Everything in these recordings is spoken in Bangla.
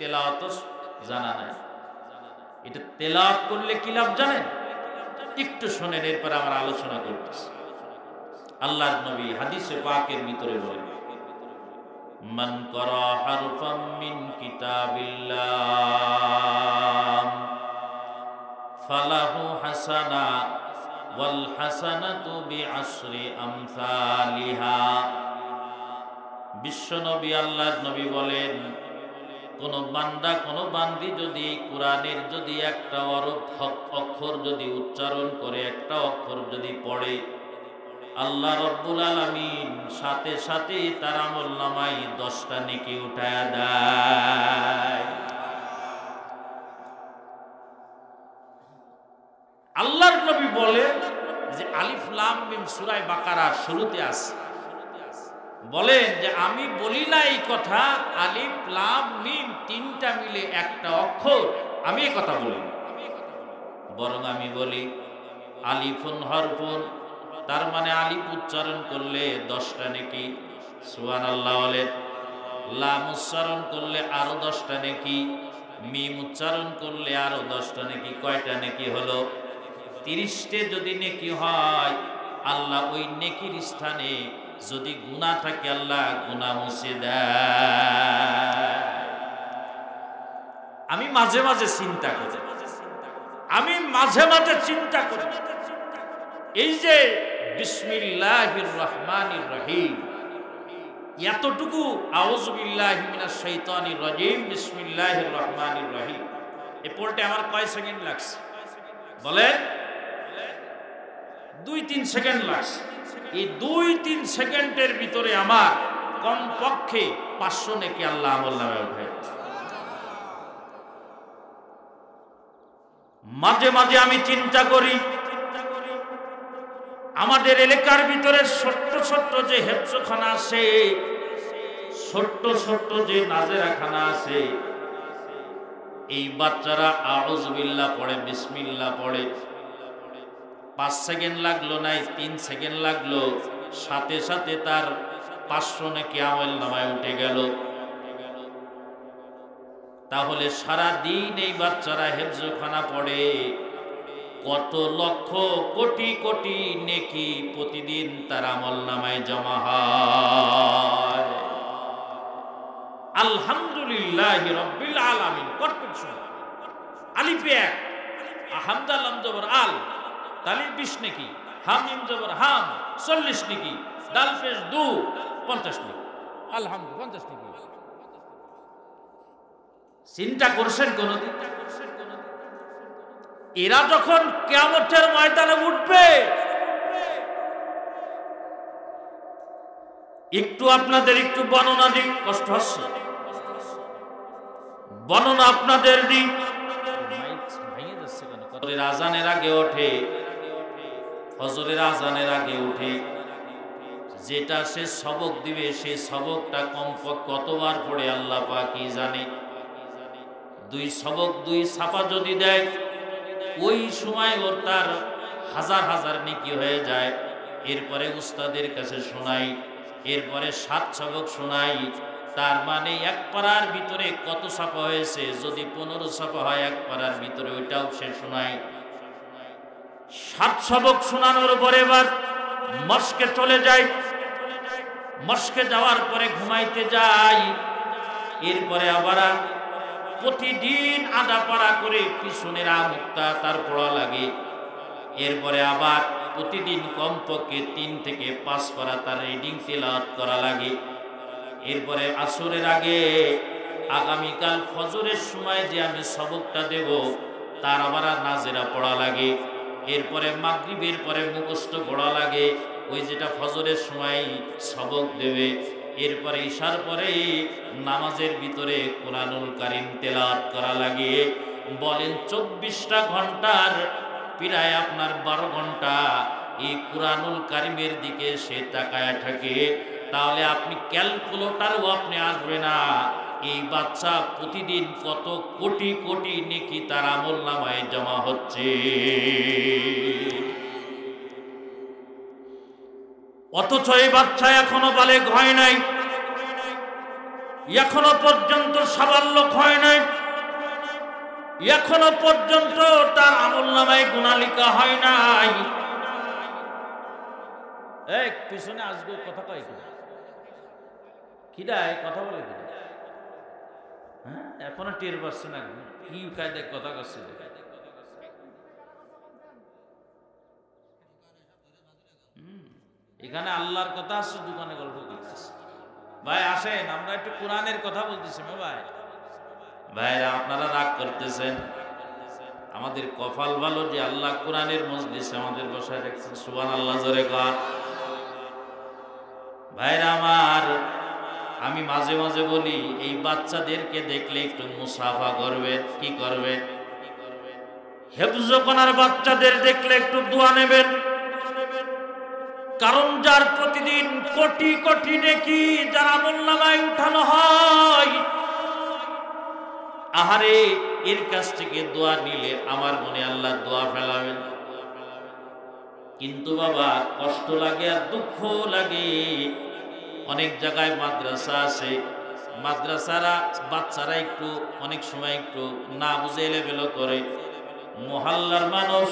তেলাওয়াত জানা নাই। এটা তেলাওয়াত করলে কি লাভ জানেন? একটু শোনেন, এরপর আমরা আলোচনা করতেছি। আল্লাহর নবী হাদিসে পাকের ভিতরে বলেন, মান ক্বারা হারফাম মিন কিতাবিল্লাহ ফালাহু হাসানা ওয়াল হাসানাতু বিআশরি আমসালিহা। বিশ্বনবী আল্লাহর নবী বলেন, কোন বান্দা কোন বান্দি যদি কোরআনের যদি একটা অক্ষর যদি উচ্চারণ করে, একটা অক্ষর যদি পড়ে, আল্লাহ রব্বুল আলামিন সাথে সাথে তার আমলনামায় 10টা নেকি উঠায়া দেয়। আল্লাহর নবী বলেন যে আলিফ লাম মিম সূরা বাকারা শুরুতে আছে, বলেন যে আমি বলি না এই কথা আলিফ লাম মিম তিনটা মিলে একটা অক্ষর, আমি এই কথা বলি না, বরং আমি বলি আলিফুন হরফুন, তার মানে আলিফ উচ্চারণ করলে 10টা নেকি, সুবহানাল্লাহ বলেন। লাম উচ্চারণ করলে আরো 10টা নেকি, মিম উচ্চারণ করলে আরো 10টা নেকি। কয়টা নেকি হলো? 30টে যদি নেকি হয়, আল্লাহ ওই নেকির স্থানে যদি গুনাহ থাকে আল্লাহ গুনাহ মুছে দেয়। আমি মাঝে মাঝে চিন্তা করি, এই যে বিসমিল্লাহির রহমানির রহিম, এতটুকু আউযু বিল্লাহি মিনাশ শাইতানির রাজিম বিসমিল্লাহির রহমানির রহিম এ পড়তে আমার কয় সেকেন্ড লাগছে বলেন? 2-3 সেকেন্ড লাগছে। এই 2-3 সেকেন্ডের ভিতরে আমার কমপক্ষে 500 নেকি আল্লাহ আমলনামায় উঠায়। মাঝে মাঝে আমি চিন্তা করি, আমাদের এলাকার ভিতরে ছোট্ট ছোট্ট যে হেফজখানা আছে, ছোট্ট ছোট্ট যে নাজেরাখানা আছে, এই বাচ্চারা আউযু বিল্লাহ পড়ে, বিসমিল্লাহ পড়ে, 5 সেকেন্ড লাগলো নাই, 3 সেকেন্ড লাগলো, সাথে সাথে তার 500 নেকি আমলনামায় উঠে গেল। তাহলে সারা দিন এই বাচ্চারা হেফজখানা পড়ে, কত লক্ষ কোটি কোটি নেকি প্রতিদিন তার আমলনামায় জমা হয়। আলহামদুলিল্লাহি রাব্বিল আলামিন করতেন শুনুন। আলিফে 1, হামজা লাম জবর আল, তালিফ 20 নেকি, হাম মিম জবর হাম 40 নেকি, দাল পেশ 2 50 নেকি, আলহামদুলিল্লাহ 50 নেকি। চিন্তা করছেন কোনদিন? এরা যখন কিয়ামতের ময়দানে উঠবে, একটু আপনাদের একটু বর্ণনা দিই, কষ্ট হচ্ছে, বর্ণনা আপনাদের দিই। ফজরের আজানের আগে ওঠে, ফজরের আজানের আগে উঠে যেটা সে সবক দিবে, সে সবকটা কমপক্ষে কতবার পড়ে আল্লাহ পাকই জানে। 2 সবক 2 ছাপা যদি দেয়, ওই সময় ওর তার হাজার হাজার নেকি হয়ে যায়। এরপরে উস্তাদের কাছে শোনাই, এরপরে 7 সবক শোনাই, তার মানে 1 পারার ভিতরে কত ছাপা হয়েছে, যদি 15 ছাপা হয় 1 পারার ভিতরে, ওইটাও সে শোনায়। 7 সবক শোনানোর পরে এবার মস্কে চলে যায়, মস্কে যাওয়ার পরে ঘুমাইতে যাই। এরপরে আবার প্রতিদিন আধা পারা করে পিছনের আমুক্তা তার পড়া লাগে। এরপরে আবার প্রতিদিন কমপক্ষে 3 থেকে 5 পারা তার রিডিং তেলাওয়াত করা লাগে। এরপরে আসরের আগে আগামীকাল ফজরের সময় যে আমি সবকটা দেব, তার আবার নাজেরা পড়া লাগে। এরপরে মাগরিবের পরে মুখস্থ পড়া লাগে, ওই যেটা ফজরের সময় সবক দেবে। এরপরে ইশার পরে নামাজের ভিতরে কোরআনুল কারীম তেলাওয়াত করা লাগে। বলেন 24টা ঘন্টার প্রায় আপনার 12 ঘন্টা এই কোরআনুল কারীমের দিকে সে তাকায় থাকে। তাহলে আপনি ক্যালকুলেটরও আপনি আসবে না, এই বাচ্চা প্রতিদিন কত কোটি কোটি নেকি তার আমলনামায় জমা হচ্ছে। অথচ এই বাচ্চা এখনো বালেগ হয় নাই, এখনো পর্যন্ত সাবাল্যক হয় নাই। এখনো পর্যন্ত তার আমলনামায় গুনাহ লেখা হয় নাই। এই পিছনে আজকে কথা কয় কিডায় কথা বলে কিনা? হ্যাঁ, এখনো টের পাচ্ছে না কি কায়দায় কথা করছে। এখানে আল্লাহর কথা আসছে, দোকানে গল্প করতেছে। ভাই আসেন, আমরা একটু কোরআনের কথা বলতেছি। ভাই ভাইরা আপনারা রাগ করতেছেন, আমাদের কপাল ভালো যে আল্লাহ কোরআনের মজলিসে আমাদের বসায় রাখছেন। সুবহানাল্লাহ জোরে কর। ভাইরা আমার, আমি মাঝে মাঝে বলি এই বাচ্চাদেরকে দেখলে একটু মুসাফা করবে। কি করবে? হেফজোখানার বাচ্চাদের দেখলে একটু দোয়া নেবেন। কারণ যার প্রতিদিন কোটি কোটি নেকি যার আমলনামায় উঠানো হয়, আহারে এর কাছ থেকে দোয়া নিলে আমার মনে আল্লাহ দোয়া ফেলাবেন। কিন্তু বাবা কষ্ট লাগে আর দুঃখ লাগে। অনেক জায়গায় মাদ্রাসা আছে, মাদ্রাসারা বাচ্চারা একটু অনেক সময় একটু না বুঝে এলেবেলো করে। মহল্লার মানুষ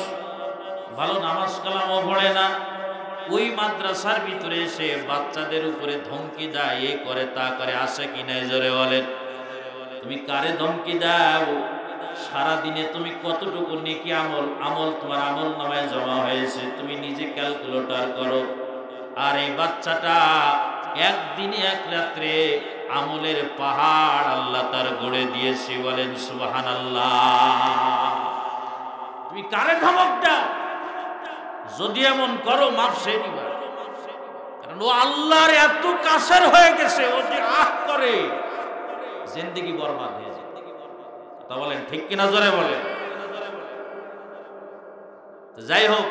ভালো নামাজ কালামও পড়ে না, ওই মাদ্রাসার ভিতরে এসে বাচ্চাদের উপরে ধমকি দেয়, এ করে তা করে। আসে কিনা জোরে বলেন? তুমি কারে ধমকি দাও? সারাদিনে তুমি কতটুকু নেকি আমল তোমার আমল নামায় জমা হয়েছে তুমি নিজে ক্যালকুলেটর করো। আর এই বাচ্চাটা একদিনে এক রাত্রে আমলের পাহাড় আল্লাহ তার গড়ে দিয়েছে। বলেন সুবহানাল্লাহ। তুমি কারে ধমক দাও? যদি এমন করো মাপ সে নিবা। কারণ ও আল্লাহর এত কাছের হয়ে গেছে, ও যে আহ করে জিন্দেগি বরবাদ হয়ে যায়। তা বলেন ঠিক কিনা জোরে বলেন? যাই হোক,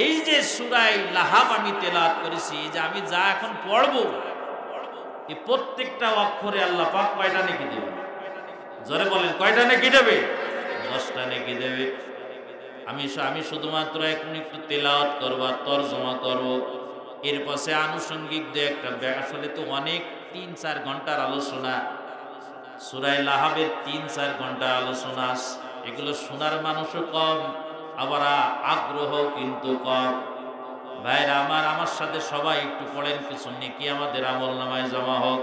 এই যে সূরা লাহাব আমি তেলাওয়াত করেছি, এই যে আমি যা এখন পড়বো, এই প্রত্যেকটা অক্ষরে আল্লাহ পাক কয়টা নেকি দেবে? জোরে বলেন, কয়টা নেকি দেবে? 10টা নেকি দেবে। আমি শুধুমাত্র এখন একটু তেলাওয়াত করব আর তরজমা করব। এর পাশে আনুষঙ্গিক দু একটা, আসলে তো অনেক 3-4 ঘন্টার আলোচনা। সূরা লাহাবের 3-4 ঘন্টার আলোচনা, এগুলো শোনার মানুষও কম, আবার আগ্রহ কিন্তু কম। ভাইরা আমার সাথে সবাই একটু পড়েন, কিছু নেকি আমাদের আমলনামায় জমা হোক।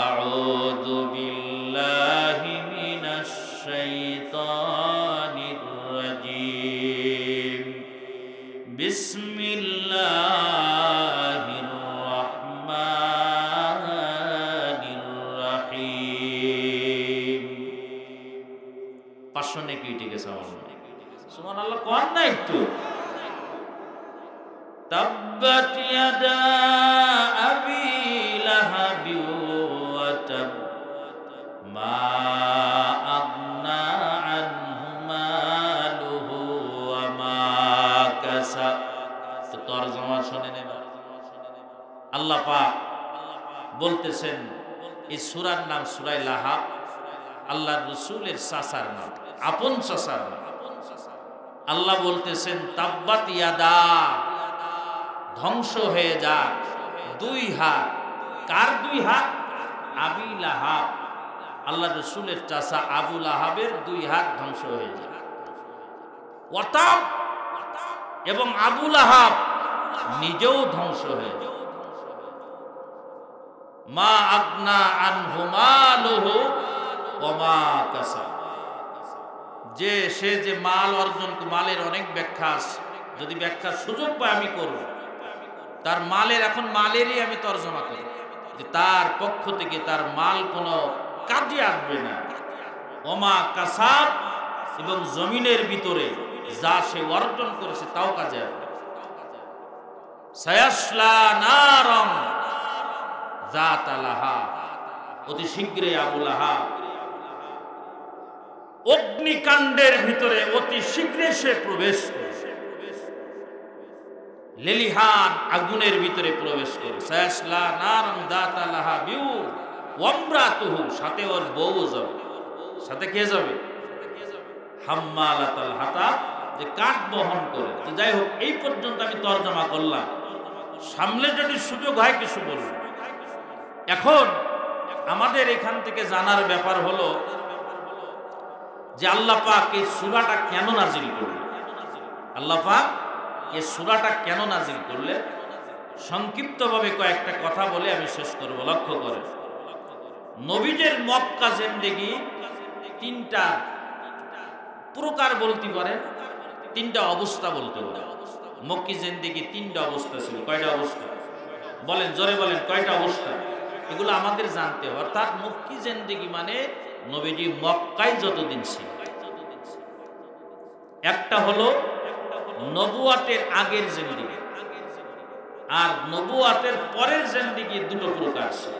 আউযু বিল্লাহি মিনাশ শাইতানির রাজিম। বিসমিল্লাহির রাহমানির রাহিম। 500 নেকি ঠিক আছে আমার। সুবহানাল্লাহ কোন না একটু। তাব্বাত ইয়াদা আবি লাহাবি ওয়া তাব মা আগনা আনহু মালুহু ওয়া মা কাসাব। তো তরজমা শুনে নেন। আল্লাহ পাক বলতেছেন এই সূরার নাম সূরা লাহাব, আল্লাহর রাসূলের চাচার নাম, আপন চাচার নাম। আল্লাহ বলতেছেন তাব্বাত ইয়াদা, ধ্বংস হয়ে যাক 2 হাত। কার 2 হাত? আবি লাহাব, আল্লাহ রাসূলের চাচা আবু লাহাবের 2 হাত ধ্বংস হয়ে যাক। ওয়াতাব, এবং আবু লাহাব নিজেও ধ্বংস হয়ে যাক। মা আগনা আনহু মালুহু ওয়া মা কাসাব, যে সে যে মাল অর্জন, মালের অনেক ব্যাখ্যা আছে, যদি ব্যাখ্যার সুযোগ পাই আমি করব। তার মালের, এখন মালেরই আমি তরজমা করি যে তার পক্ষ থেকে তার মাল কোনো কাজে আসবে না। ওমা কাসাব, এবং জমিনের ভিতরে যা সে অর্জন করেছে তাও কাজে আসবে। সায়াসলা নারম যাতা লাহাব, অতি শীঘ্রই আবু লাহাব অগ্নিকাণ্ডের ভিতরে অতি শীঘ্রই সে প্রবেশ করে, লেলিহান আগুনের ভিতরে প্রবেশ করে। সায়াসলা নারম যাতা লাহাব ওয়া ইমরাতুহু, সাথে ওর বউ যাবে। সাথে কে যাবে? হাম্মালাতাল হাতাব, যে কাঠ বহন করে। তো যাই হোক, এই পর্যন্ত আমি তরজমা করলাম। সামনে যদি সুযোগ হয় কিছু বলবো। এখন আমাদের এখান থেকে জানার ব্যাপার হলো যে আল্লাহ পাক এই সূরাটা কেন নাজিল করলেন। আল্লাহ পাক এই সূরাটা কেন নাজিল করলেন, সংক্ষিপ্তভাবে কয়েকটা কথা বলে আমি শেষ করব। লক্ষ্য করেন, নবীদের মক্কা জিন্দেগি তিনটা প্রকার বলতে পারেন, তিনটা অবস্থা বলতে পারেন। মক্কি জিন্দেগি তিনটা অবস্থা ছিল। কয়টা অবস্থা বলেন, জোরে বলেন, কয়টা অবস্থা? এগুলো আমাদের জানতে হবে। অর্থাৎ মক্কি জিন্দেগি মানে নবীজি মক্কায় যতদিন ছিল। একটা হলো নবুয়াতের আগের জিন্দেগি, আর নবুয়াতের পরের জিন্দেগি দুটো প্রকার ছিল।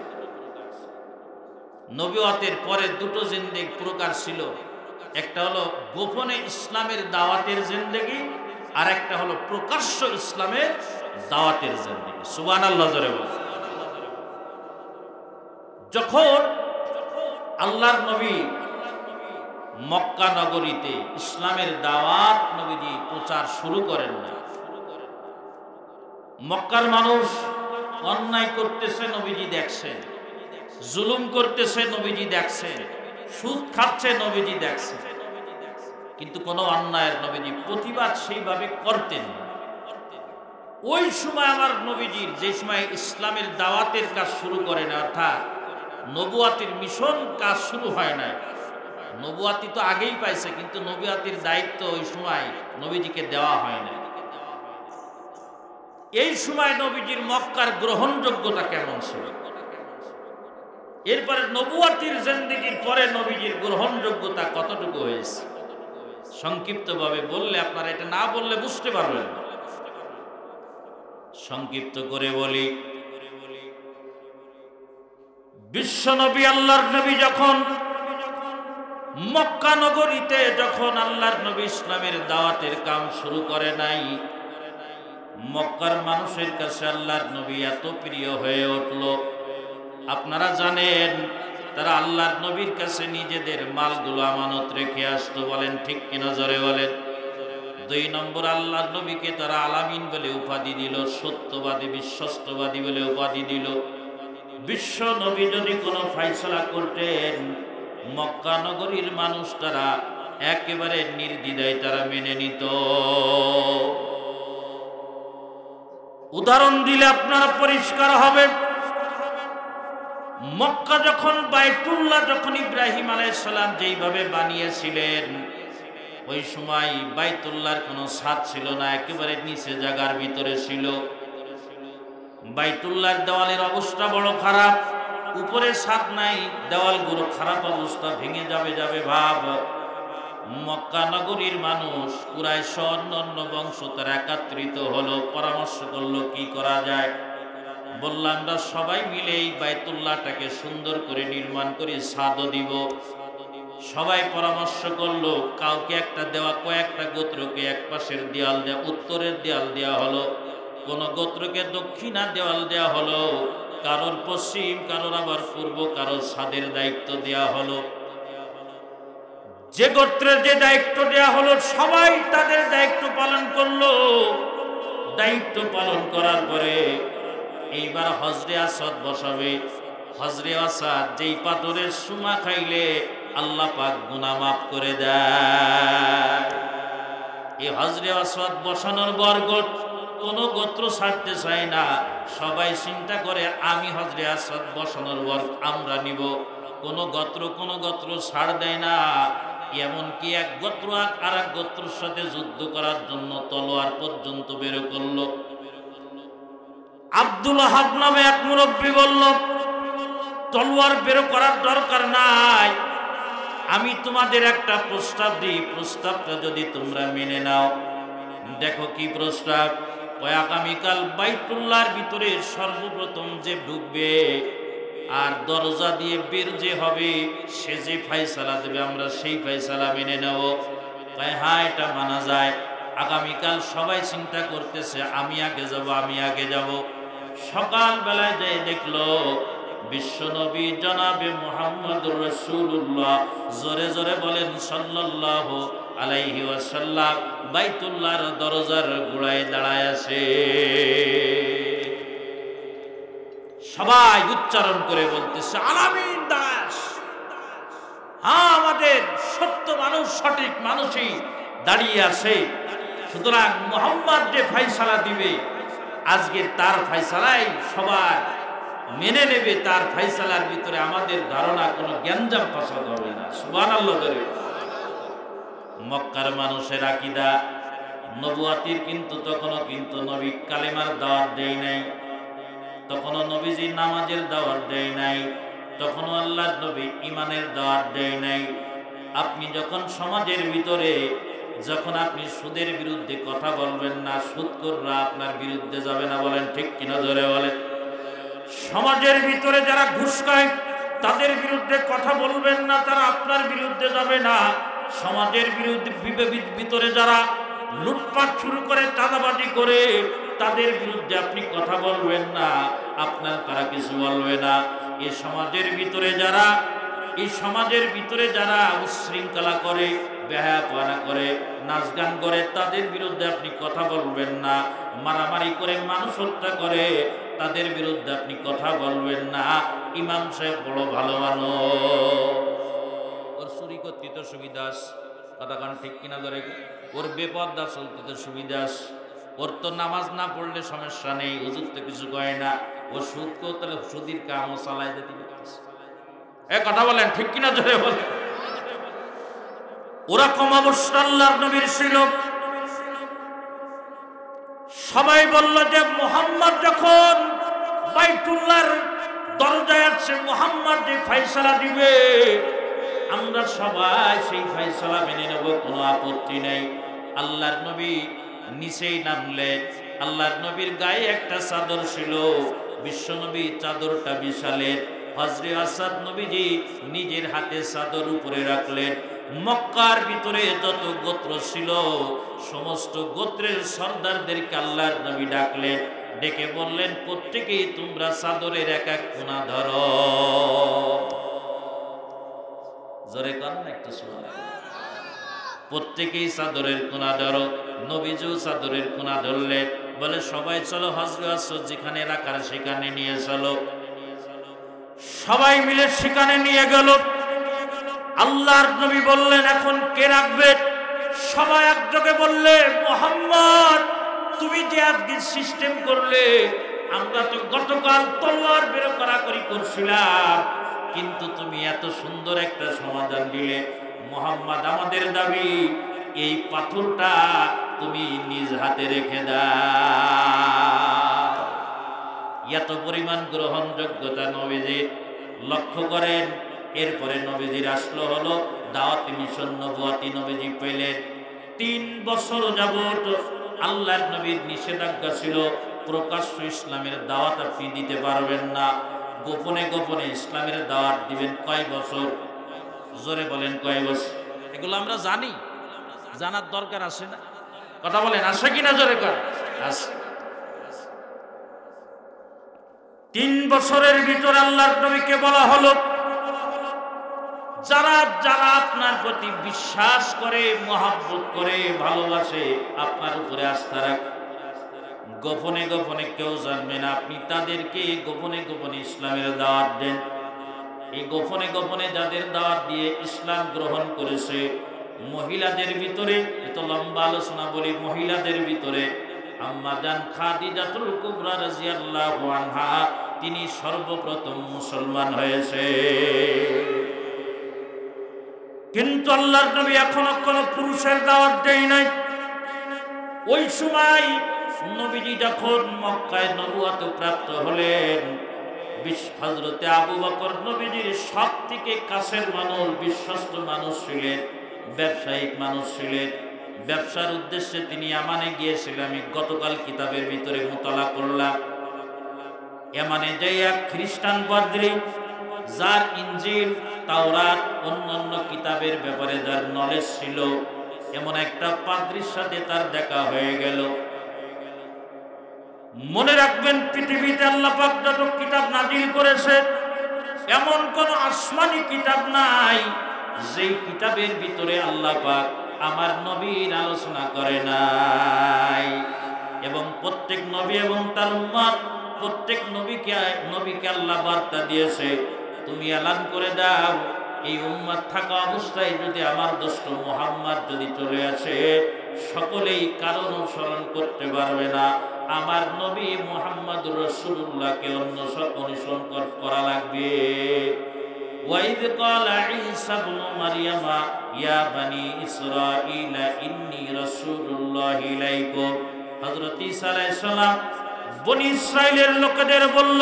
নবুয়াতের পরে দুটো জিন্দেগি প্রকার ছিল। একটা হলো গোপনে ইসলামের দাওয়াতের জিন্দেগি, আর একটা হলো প্রকাশ্য ইসলামের দাওয়াতের জিন্দেগি। সুবহানাল্লাহ, জোরে বলেন। যখন আল্লাহর নবী মক্কা নগরীতে ইসলামের দাওয়াত নবীজি প্রচার শুরু করেন না, মক্কার মানুষ অন্যায় করতেছে নবীজি দেখছেন, জুলুম করতেছে নবীজি দেখছেন, সুদ খাচ্ছে নবীজি দেখছেন, কিন্তু কোনো অন্যায়ের নবীজি প্রতিবাদ সেইভাবে করতেন না। ওই সময় আমার নবীজির যে সময় ইসলামের দাওয়াতের কাজ শুরু করেন, অর্থাৎ নবুয়াতের মিশন কাজ শুরু হয় না। নবুয়াতি তো আগেই পাইছে, কিন্তু নবুয়াতির দায়িত্ব ওই সময় নবীজিকে দেওয়া হয় না। এই সময় নবীজির মক্কার গ্রহণযোগ্যতা কেমন ছিল, এরপরে নবুয়াতির জিন্দেগির পরে নবীজির গ্রহণযোগ্যতা কতটুকু হয়েছে, সংক্ষিপ্তভাবে বললে আপনারা এটা না বললে বুঝতে পারবেন না। সংক্ষিপ্ত করে বলি, বিশ্ব নবী আল্লাহর নবী যখন মক্কা নগরীতে যখন আল্লাহর নবী ইসলামের দাওয়াতের কাম শুরু করে নাই, মক্কার মানুষের কাছে আল্লাহর নবী এত প্রিয় হয়ে উঠল। আপনারা জানেন, তারা আল্লাহর নবীর কাছে নিজেদের মালগুলো আমানত রেখে আসতো। বলেন ঠিক কিনা, জোরে বলেন। 2 নম্বর, আল্লাহর নবীকে তারা আলামিন বলে উপাধি দিল, সত্যবাদী বিশ্বস্তবাদী বলে উপাধি দিল। বিশ্ব নবী যদি কোনো ফাইসলা করতেন, মক্কা নগরীর মানুষ তারা একেবারে নির্দ্বিধায় তারা মেনে নিত। উদাহরণ দিলে আপনারা পরিষ্কার হবে। মক্কা যখন বাইতুল্লাহ যখন ইব্রাহিম আলাইহিস সালাম যেইভাবে বানিয়েছিলেন, ওই সময় বাইতুল্লাহর কোনো ছাদ ছিল না, একেবারে নিচে জায়গার ভিতরে ছিল। বাইতুল্লাহর দেওয়ালের অবস্থা বড় খারাপ, উপরে ছাদ নাই, দেওয়ালগুলো খারাপ অবস্থা, ভেঙে যাবে ভাব। মক্কা নগরীর মানুষ কুরাইশ অন্যান্য বংশ তারা একত্রিত হলো, পরামর্শ করলো কি করা যায়। বললাম আমরা সবাই মিলে এই বাইতুল্লাহটাকে সুন্দর করে নির্মাণ করে ছাদও দিব। সবাই পরামর্শ করলো, কাউকে একটা দেওয়া, কয়েকটা গোত্রকে এক পাশের দেয়াল দেওয়া, উত্তরের দেয়াল দেওয়া হলো, কোন গোত্রকে দক্ষিণা দেওয়াল দেওয়া হলো, কারোর পশ্চিম, কারোর আবার পূর্ব, কারোর ছাদের দায়িত্ব দেওয়া হলো। যে গোত্রের যে দায়িত্ব দেওয়া হলো সবাই তাদের দায়িত্ব পালন করলো। দায়িত্ব পালন করার পরে এইবার হজরে আসওয়াদ বসাবে। হজরে আসওয়াদ যেই পাথরের সুমা খাইলে আল্লাহ পাক গুনাহ মাফ করে দেয়। এই হজরে আসওয়াদ বসানোর বরকত কোন গোত্র ছাড়তে চায় না। সবাই চিন্তা করে আমি হজরে আসওয়াদ বসানোর বরকত আমরা নিব। কোন গোত্র ছাড় দেয় না। এমনকি এক গোত্র আর এক গোত্রের সাথে যুদ্ধ করার জন্য তলোয়ার পর্যন্ত বের করলো। আব্দুল ওয়াহাব নামে এক মুরব্বী বলল, তলোয়ার বের করার দরকার নাই, আমি তোমাদের একটা প্রস্তাব দিই, প্রস্তাবটা যদি তোমরা মেনে নাও। দেখো কি প্রস্তাব। আগামীকাল বাইতুল্লাহর ভিতরে সর্বপ্রথম যে ঢুকবে আর দরজা দিয়ে বের যে হবে, সে যে ফয়সালা দেবে আমরা সেই ফয়সালা মেনে নেব। হ্যাঁ, এটা মানা যায়। আগামীকাল সবাই চিন্তা করতেছে আমি আগে যাব। সকাল বেলায় যাই দেখলো বিশ্বনবী জনাবে মুহাম্মদুর রাসূলুল্লাহ, জোরে জোরে বলেন সাল্লাল্লাহু আলাইহি ওয়াসাল্লাম, বাইতুল্লাহর দরজার গোড়ায় দাঁড়ায় আছে। সবাই উচ্চারণ করে বলতেছে আলামিন দাস। আমাদের সত্য মানুষ, সঠিক মানুষই দাঁড়িয়ে আছে। সুতরাং মুহাম্মদ যে ফয়সালা দিবে, আজকে তার ফয়সালাই সবার মেনে নেবে। তার ফয়সালার ভিতরে আমাদের ধারণা কোনো জ্ঞানজাম ফাসাদ হবে না। সুবহানাল্লাহ। মক্কার মানুষের আকীদা নবুয়াতির, কিন্তু তখনও কিন্তু নবী কালেমার দাওয়াত দেয় নাই, তখনও নবীজি নামাজের দাওয়াত দেয় নাই, তখনও আল্লাহর নবী ঈমানের দাওয়াত দেয় নাই। আপনি যখন সমাজের ভিতরে যখন আপনি সুদের বিরুদ্ধে কথা বলবেন না, সুদখোররা আপনার বিরুদ্ধে যাবে না, বলেন ঠিক কিনা? জোরে বলেন। সমাজের ভিতরে যারা ঘুষ খায় তাদের বিরুদ্ধে কথা বলবেন না, তারা আপনার বিরুদ্ধে যাবে না। সমাজের ভিতরে যারা লুটপাট শুরু করে, চাঁদাবাজি করে, তাদের বিরুদ্ধে আপনি কথা বলবেন না, আপনার তারা কিছু বলবে না। এই সমাজের ভিতরে যারা উচ্ছৃঙ্খলা করে, বেহায়াপনা করে, নাচ গান করে, তাদের বিরুদ্ধে আপনি কথা বলবেন না। মারামারি করে, মানুষ হত্যা করে, তাদের বিরুদ্ধে আপনি কথা বলবেন না। ইমাম সাহেব বড় ভালো মানুষ, ওর চুরি করতে তো সুবিধা, কথা কান ঠিক কিনা? ধরে ওর বেপর্দা চলতে তো সুবিধা, ওর তো নামাজ না পড়লে সমস্যা নেই, হুজুর তো কিছু কয় না। ও সুদ করতে সুদির কামও চালায় যেতে পারতেছে। কথা বলেন ঠিক কিনা? ধরে বলেন। ওরকম অবস্থা আল্লাহর নবীর ছিল। সবাই বলল যে মুহাম্মদ যখন বাইতুল্লাহর দরজায় আছে, মুহাম্মদ যে ফয়সালা দিবে, আমরা সবাই সেই ফয়সালা মেনে নেব, কোনো আপত্তি নেই। আল্লাহর নবী নিচেই নামলেন। আল্লাহর নবীর গায়ে একটা চাদর ছিল, বিশ্বনবী চাদরটা বিছালেন। হযরত আসাদ নবীজি নিজের হাতে চাদর উপরে রাখলেন। মক্কার ভিতরে যত গোত্র ছিল, সমস্ত গোত্রের সর্দারদেরকে আল্লাহর নবী ডাকলেন, ডেকে বললেন, প্রত্যেকেই তোমরা চাদরের এক এক কোনা ধরো। জোরে কান একটু শোনা। প্রত্যেকেই চাদরের কোনা ধরো। নবীজিও চাদরের কোনা ধরলেন, বলে সবাই চলো, হযরত আসাদ যেখানে রাখার সেখানে নিয়ে চলো। সবাই মিলে সেখানে নিয়ে গেল। আল্লাহর নবী বললেন, এখন কে রাখবে? সবাই একযোগে বললে, মুহাম্মদ, তুমি যে আজকে সিস্টেম করলে, আমরা তো গতকাল তলোয়ার বের করাকরি করছিলাম, কিন্তু তুমি এত সুন্দর একটা সমাধান দিলে। মুহাম্মদ, আমাদের দাবি এই পাথরটা তুমি নিজ হাতে রেখে দাও। এত পরিমাণ গ্রহণযোগ্যতা নবীজির। লক্ষ্য করেন, এরপরে নবীজির আসলো হলো দাওয়াতি মিশন, নবুয়াতি নবীজি পেলেন। 3 বছর যাবত আল্লাহর নবীর নিষেধাজ্ঞা ছিল, প্রকাশ্য ইসলামের দাওয়াত আপনি দিতে পারবেন না, গোপনে গোপনে ইসলামের দাওয়াত দিবেন। কয় বছর? জোরে বলেন, কয় বছর? এগুলো আমরা জানি, জানার দরকার আছে না? কথা বলেন, আসে কিনা? জোরে কর, আসে। 3 বছরের ভিতরে আল্লাহর নবীকে বলা হলো, যারা যারা আপনার প্রতি বিশ্বাস করে, মহব্বত করে, ভালোবাসে, আপনার উপরে আস্থা রাখে, গোপনে গোপনে কেউ জানবে না, আপনি তাদেরকে গোপনে গোপনে ইসলামের দাওয়াত দেন। এই গোপনে গোপনে যাদের দাওয়াত দিয়ে ইসলাম গ্রহণ করেছে, মহিলাদের ভিতরে, এত লম্বা আলোচনা বলি, মহিলাদের ভিতরে আম্মা জান খাদিজাতুল কুবরা রাদিয়াল্লাহু আনহা, তিনি সর্বপ্রথম মুসলমান হয়েছে। কিন্তু আল্লাহর নবী এখনো কোনো পুরুষের দাওয়াত দেয় নাই। ওই সময় নবীজি যখন মক্কায় নবুয়ত প্রাপ্ত হলেন, হযরতে আবু বকর নবীজির সবথেকে কাছের মানুষ, বিশ্বস্ত মানুষ ছিলেন, ব্যবসায়িক মানুষ ছিলেন। ব্যবসার উদ্দেশ্যে তিনি ইয়ামানে গিয়েছিলেন। আমি গতকাল কিতাবের ভিতরে মুতালা করলাম, ইয়ামানে যে এক খ্রিস্টান পাদ্রী, যার ইনজিল, তাওরাত, অন্যান্য কিতাবের ব্যাপারে যার নলেজ ছিল, এমন একটা পাদ্রীর সাথে তার দেখা হয়ে গেল। মনে রাখবেন, পৃথিবীতে আল্লাহ পাক যত কিতাব নাজিল করেছে, এমন কোন আসমানি কিতাব নাই যেই কিতাবের ভিতরে আল্লাহ পাক আমার নবীর আলোচনা করে নাই। এবং প্রত্যেক নবী এবং তার উম্মত, প্রত্যেক নবীকে আল্লাহ বার্তা দিয়েছে, তুমি এলান করে দাও এই উম্মত থাকা অবস্থায় যদি আমার দোস্ত মুহাম্মদ যদি চলে আসে, সকলেই কারণ অনুসরণ করতে পারবে না। আমার নবী মুহাম্মদুর রাসূলুল্লাহকে অনুসরণ করা লাগবে। ওয়াইদ ক্বালা ঈসা ইবনু মারইয়ামা ইয়া বানি ইসরাঈলা ইন্নী রাসূলুল্লাহি ইলাইকুম। হযরত ঈসা আলাইহিস সালাম বনি ইসরাইলের লোকেদের বলল,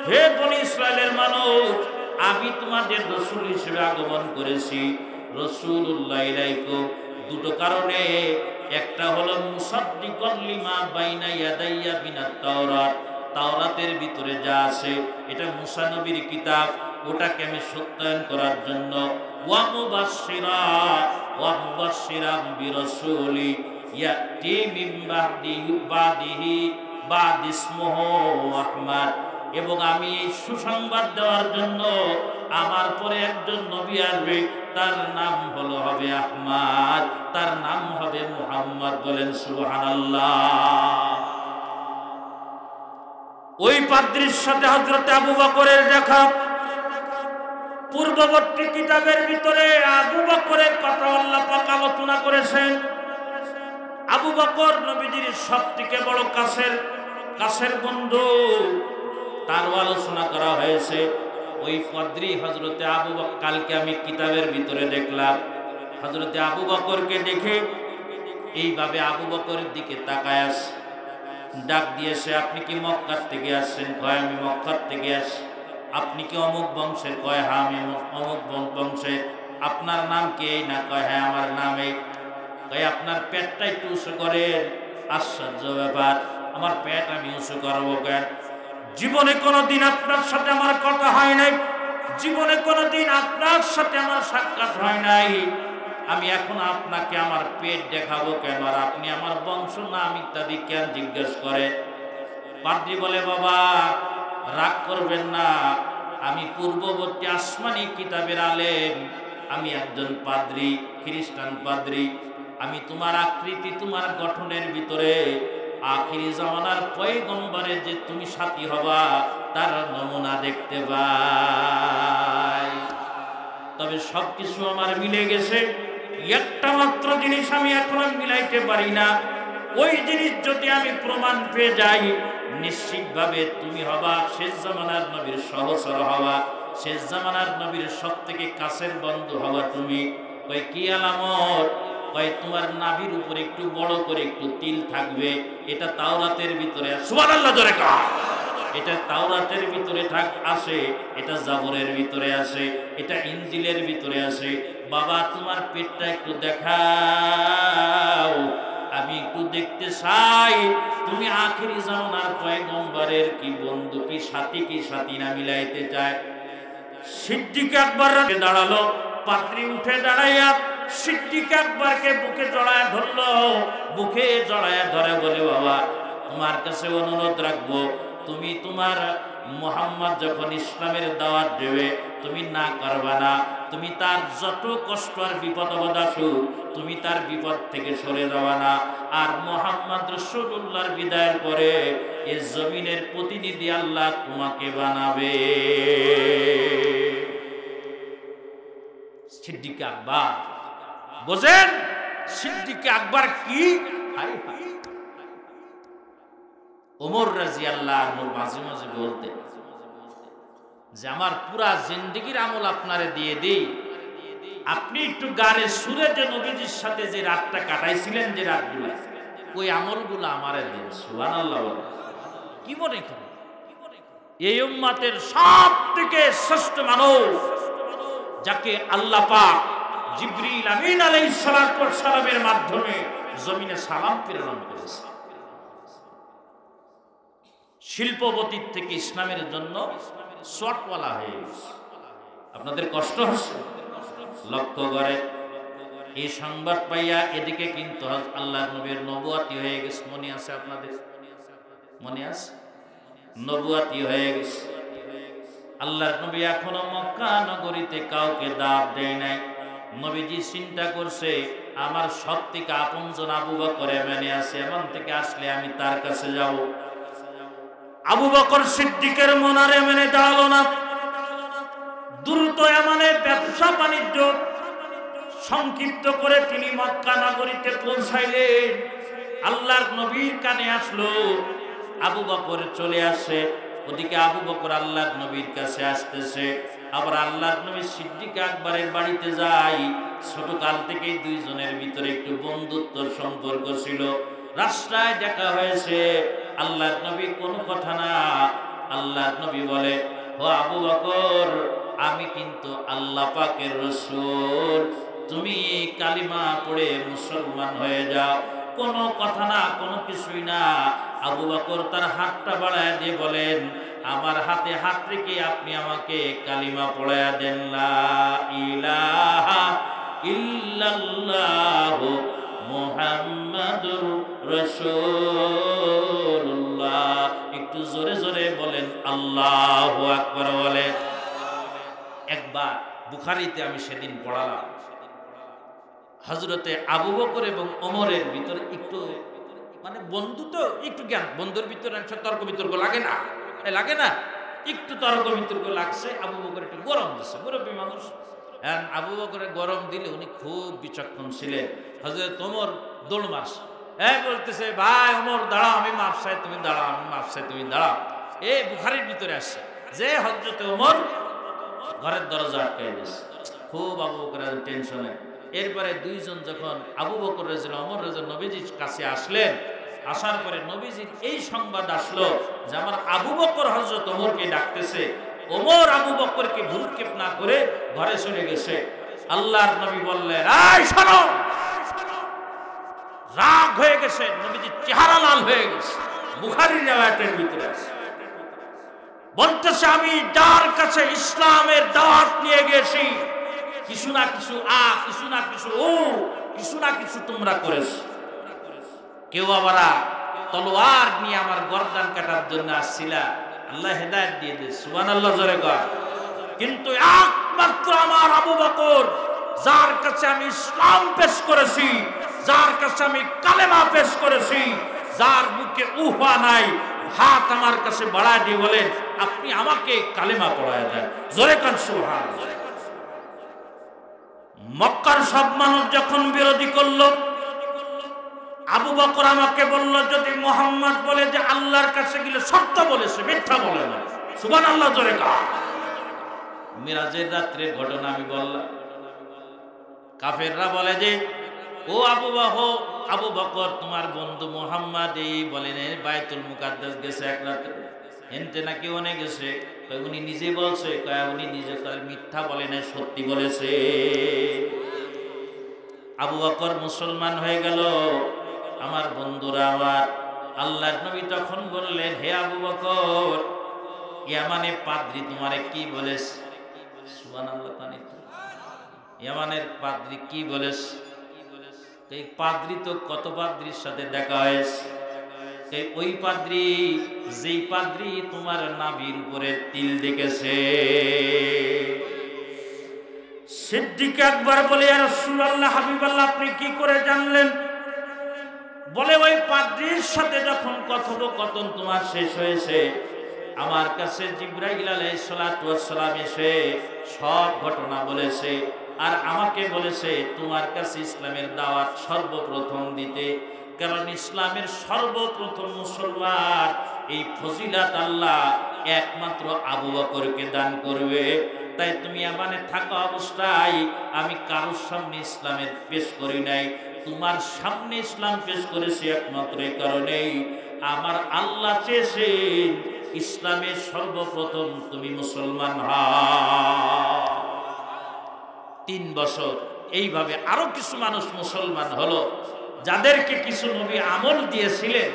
হে বনি ইসরাইলের মানুষ, আমি তোমাদের রাসূল হিসেবে আগমন করেছি। রাসূলুল্লাহ ইলাইকুম দুটো কারণে, একটা হলো মুসাদ্দিকাল লিমা বাইনা ইয়াদাইয়া মিনাত তাওরাত, তাওরাতের ভিতরে যা আছে এটা মুসা নবীর কিতাব, ওটাকে আমি সত্যায়ন করার জন্য। ওয়া মুবাশশিরাম বিরাসূলি ইয়াতি মিন বাদিহি ইসমুহু আহমদ, এবং আমি এই সুসংবাদ দেওয়ার জন্য আমার পরে একজন নবী আসবে, তার নাম হবে আহমদ, তার নাম হবে মুহাম্মদ। বলেন সুবহানাল্লাহ। ওই পাদ্রীর সাথে হযরত আবু বকরের দেখা। পূর্ববর্তী কিতাবের ভিতরে আবু বকরের কথা আল্লাহ পাক আলোচনা করেছেন। আবু বকর নবীজির সবথেকে বড় কাছের বন্ধু, তার আলোচনা করা হয়েছে। ওই পাদ্রী হযরতে আবু বকর, কালকে আমি কিতাবের ভিতরে দেখলাম হযরতে আবু বকরকে দেখে এইভাবে আবু বকরের দিকে তাকায় আসে, ডাক দিয়েছে, আপনি কি মক্কা থেকে আসছেন? কয় আমি মক্কা থেকে আসি। আপনি কি অমুক বংশের? কয় হ্যাঁ আমি অমুক বংশের। আপনার নাম কি? এই না। কয় হ্যাঁ আমার নাম এই। কয় আপনার পেটটা একটু উঁচু করেন। আশ্চর্য ব্যাপার, আমার পেট আমি উঁচু করবো কেন? জীবনে কোনোদিন আপনার সাথে আমার কথা হয় নাই, জীবনে কোনোদিন আপনার সাথে আমার সাক্ষাৎ হয় নাই, আমি এখন আপনাকে আমার পেট দেখাবো কেন? আর আপনি আমার বংশ নাম ইত্যাদি কেন জিজ্ঞেস করে? পাদ্রী বলে, বাবা রাগ করবেন না, আমি পূর্ববর্তী আসমানি কিতাবের আলেম, আমি একজন পাদ্রী, খ্রিস্টান পাদ্রী। আমি তোমার আকৃতি, তোমার গঠনের ভিতরে আখিরি জামানার পয়গম্বরের যে তুমি সাথী হবা, তার নমুনা দেখতে পাই। তবে সবকিছু আমার মিলে গেছে, একটা মাত্র জিনিস আমি এখনো মিলাইতে পারি না। ওই জিনিস যদি আমি প্রমাণ পেয়ে যাই, নিশ্চিতভাবে তুমি হবা শেষ জামানার নবীর সহচর হওয়া, শেষ জামানার নবীর সবথেকে কাছের বন্ধু হওয়া তুমি। কই কি আলামত? কয় তোমার নাভির উপরে একটু বড় করে একটু তিল থাকবে, এটা তাওরাতের ভিতরে। সুবহানাল্লাহ জোরে কও। এটা তাওরাতের ভিতরে আসে, এটা জাবরের ভিতরে আসে, এটা ইনজিলের ভিতরে আসে। বাবা তোমার পেটটা একটু দেখাও, আমি একটু দেখতে চাই তুমি আখিরি জামানার পয়গম্বরের কি বন্ধু, কি সাথী না মিলাইতে চায়। সিদ্দিক আকবর দাঁড়ালো, পাদ্রী উঠে দাঁড়াইয়া সিদ্দিক আকবরকে বুকে জড়ায় ধরলো, বুকে জড়ায় ধরে বলে, বাবা তোমার কাছে অনুরোধ রাখবো, তুমি তোমার মুহাম্মদ যখন ইসলামের দাওয়াত দেবে, তুমি না করবা না, তুমি তার যত কষ্ট আর বিপদ আসুক, তুমি তার বিপদ থেকে সরে যাবা না। আর মুহাম্মদ রাসূলুল্লাহর বিদায়ের পরে এই জমিনের প্রতিনিধি আল্লাহ তোমাকে বানাবে। সিদ্দিক আকবর বোঝেন, সিদ্দিক আকবর কি? ওমর রাদিয়াল্লাহু আনহু মাঝে মাঝে বলতেন যে আমার পুরা জিন্দেগির আমল আপনারে দিয়ে দেই, আপনি একটু গানে সুরে যে নবীজির সাথে যে রাতটা কাটাইছিলেন, যে রাতগুলো, ওই আমলগুলো আমারে দেন। সুবহানাল্লাহ। কি মনে করেন এই উম্মতের সবথেকে শ্রেষ্ঠ মানুষ যাকে আল্লাহ পাক জিবরিল আমিন আলাইহিস সালাতু ওয়াস সালামের মাধ্যমে জমিনে সালাম প্রেরণ করেছে, শিল্পপতির থেকে ইসলামের জন্য শটওয়ালা হয়ে গেছে। আপনাদের কষ্ট হচ্ছে? লক্ষ্য করে এই সংবাদ পাইয়া এদিকে কিন্তু আল্লাহর নবীর নবুয়াতি হয়ে গেছে। মনে আছে আপনাদের? মনে আছে? নবুয়াতি হয়ে গেছে। আল্লাহর নবী এখনো মক্কা নগরীতে কাউকে দাওয়াত দেয় নাই। নবীজি চিন্তা করছে আমার সবথেকে আপনজন আবু বকর এমনে আছে, এমন থেকে আসলে আমি তার কাছে যাব। আবু বকর সিদ্দিকের মনারে মেনে দাঁড়ালো না। দ্রুত ইয়ামানে ব্যবসা বাণিজ্য সংক্ষিপ্ত করে তিনি মক্কা নগরীতে পৌঁছাইলেন। আল্লাহর নবীর কানে আসলো, আবু বকর চলে আসে। ওদিকে আবু বকর আল্লাহর নবীর কাছে আসতেছে, আবার আল্লাহর নবী সিদ্দিক আকবরের বাড়িতে যায়। ছোটকাল থেকেই দুইজনের ভিতরে একটু বন্ধুত্বর সম্পর্ক ছিল, রাস্তায় দেখা হয়েছে। আল্লাহর নবী কোনো কথা না, আল্লাহর নবী বলে, ও আবু বকর, আমি কিন্তু আল্লাহ পাকের রাসূল, তুমি কালিমা পড়ে মুসলমান হয়ে যাও। কোনো কথা না, কোনো কিছুই না। আবু বকর তার হাতটা বাড়ায় দিয়ে বলেন, আমার হাতে হাত রেখে আপনি আমাকে কালিমা পড়ায়া দেন, লা ইলাহা ইল্লাল্লাহু মুহাম্মাদুর রাসূলুল্লাহ। একটু জোরে জোরে বলেন আল্লাহু আকবার বলেন। একবার বুখারীতে আমি সেদিন পড়ালাম, হযরতে আবু বকর এবং ওমরের ভিতরে একটু মানে বন্ধু তো একটু জ্ঞান, বন্ধুর ভিতরে তর্ক বিতর্ক লাগে না, লাগে না, একটু তর্ক বিতর্ক লাগছে। আবু বকর একটু গরম দিচ্ছে, মুরব্বী মানুষ। আবু বকরের গরম দিলে উনি খুব বিচক্ষণ ছিলেন। হযরত ওমর দৌড় মারছে, বলতেছে, ভাই ওমর দাঁড়াও, আমি মাফ চাই, তুমি দাঁড়াও, আমি মাফ চাই, তুমি দাঁড়াও। এই বুখারীর ভিতরে আসছে যে হযরত ওমর ঘরের দরজা আটকাই দিয়েছে। খুব আবু বকরের টেনশনে। এরপরে দুইজন যখন আবু বকর রাদিয়াল্লাহু আনহু ওমর রাদিয়াল্লাহু নবীজির কাছে আসলেন, আসার পরে নবীজির এই সংবাদ আসলো যে আমার আবু বকর হযরত ওমরকে ডাকতেছে। ওমর আবু বকরকে ভ্রুক্ষেপ না করে ঘরে চলে গেছে। আল্লাহর নবী বললেন, এই শোনো। রাগ হয়ে গেছে, নবীজির চেহারা লাল হয়ে গেছে। বুখারীর riwayaতের ভিতরে আছে, বলতেছে, আমি যার কাছে ইসলামের দাওয়াত নিয়ে গেছি, কিছু না কিছু কিছু না কিছু কিছু না কিছু তোমরা করেছো। কেউ আবার তলোয়ার নিয়ে আমার গর্দান কাটার জন্য আসছিলা, আল্লাহ হেদায়েত দিয়ে দে, সুবহানাল্লাহ জোরে কর। কিন্তু একমাত্র আমার আবু বকর, যার কাছে আমি ইসলাম পেশ করেছি, যার কাছে আমি কালেমা পেশ করেছি, যার মুখে উহা নাই, হাত আমার কাছে বাড়ায় দিয়ে বলেন, আপনি আমাকে কালেমা পড়ায় দেন, জোরে কর সুবহানাল্লাহ। মক্কার সব মানুষ যখন বিরোধী করলো, আবু বকর আমাকে বলল, যদি মুহাম্মদ বলে যে আল্লাহর কাছে গেলে সত্য বলেছে, মিথ্যা বলে না, সুবহানাল্লাহ জোরে কর। মিরাজের রাত্রের ঘটনা আমি বললাম। কাফেররা বলে যে, ও আবু বকর, তোমার বন্ধু মুহাম্মদ এই বলেন বাইতুল মুকাদ্দাস গেছে এক রাতে, এনতে নাকি অনেক গেছে। উনি নিজে বলছে, উনি নিজে তার মিথ্যা বলে না, সত্যি বলেছে। আবু বকর মুসলমান হয়ে গেল। আমার বন্ধুরা, আমার আল্লাহর নবী তখন বললেন, হে আবু বকর, ইয়ামানে পাদ্রী তোমারে কি বলেছে? সুবহানাল্লাহ। ইয়ামানের পাদ্রী কি বলেছে? এই পাদ্রী তো কত পাদ্রীর সাথে দেখা হয়েছে। ওই পাদ্রী, যেই পাদ্রী তোমার নাভির উপরে তিল দেখেছে। সিদ্দিক আকবর বলে, ইয়া রাসূলুল্লাহ, হাবিবাল্লাহ, আপনি কি করে জানলেন? বলে, ওই পাদ্রীর সাথে যখন কথোপকথন তোমার শেষ হয়েছে, আমার কাছে জিবরাইল আলাইহিস সালাতু ওয়াস সালাম এসে সব ঘটনা বলেছে, আর আমাকে বলেছে তোমার কাছে ইসলামের দাওয়াত সর্বপ্রথম দিতে, কারণ ইসলামের সর্বপ্রথম মুসলমান এই ফজিলাত আল্লাহ একমাত্র আবু বকরকে দান করবে। তাই তুমি আমানে থাকা অবস্থায় আমি কারোর সামনে ইসলামের পেশ করি নাই, তোমার সামনে ইসলাম পেশ করেছি একমাত্র এই কারণেই আমার আল্লাহ চেয়েছেন ইসলামের সর্বপ্রথম তুমি মুসলমান হও। 3 বছর এইভাবে আরো কিছু মানুষ মুসলমান হলো, যাদেরকে কিছু নবী আমল দিয়েছিলেন,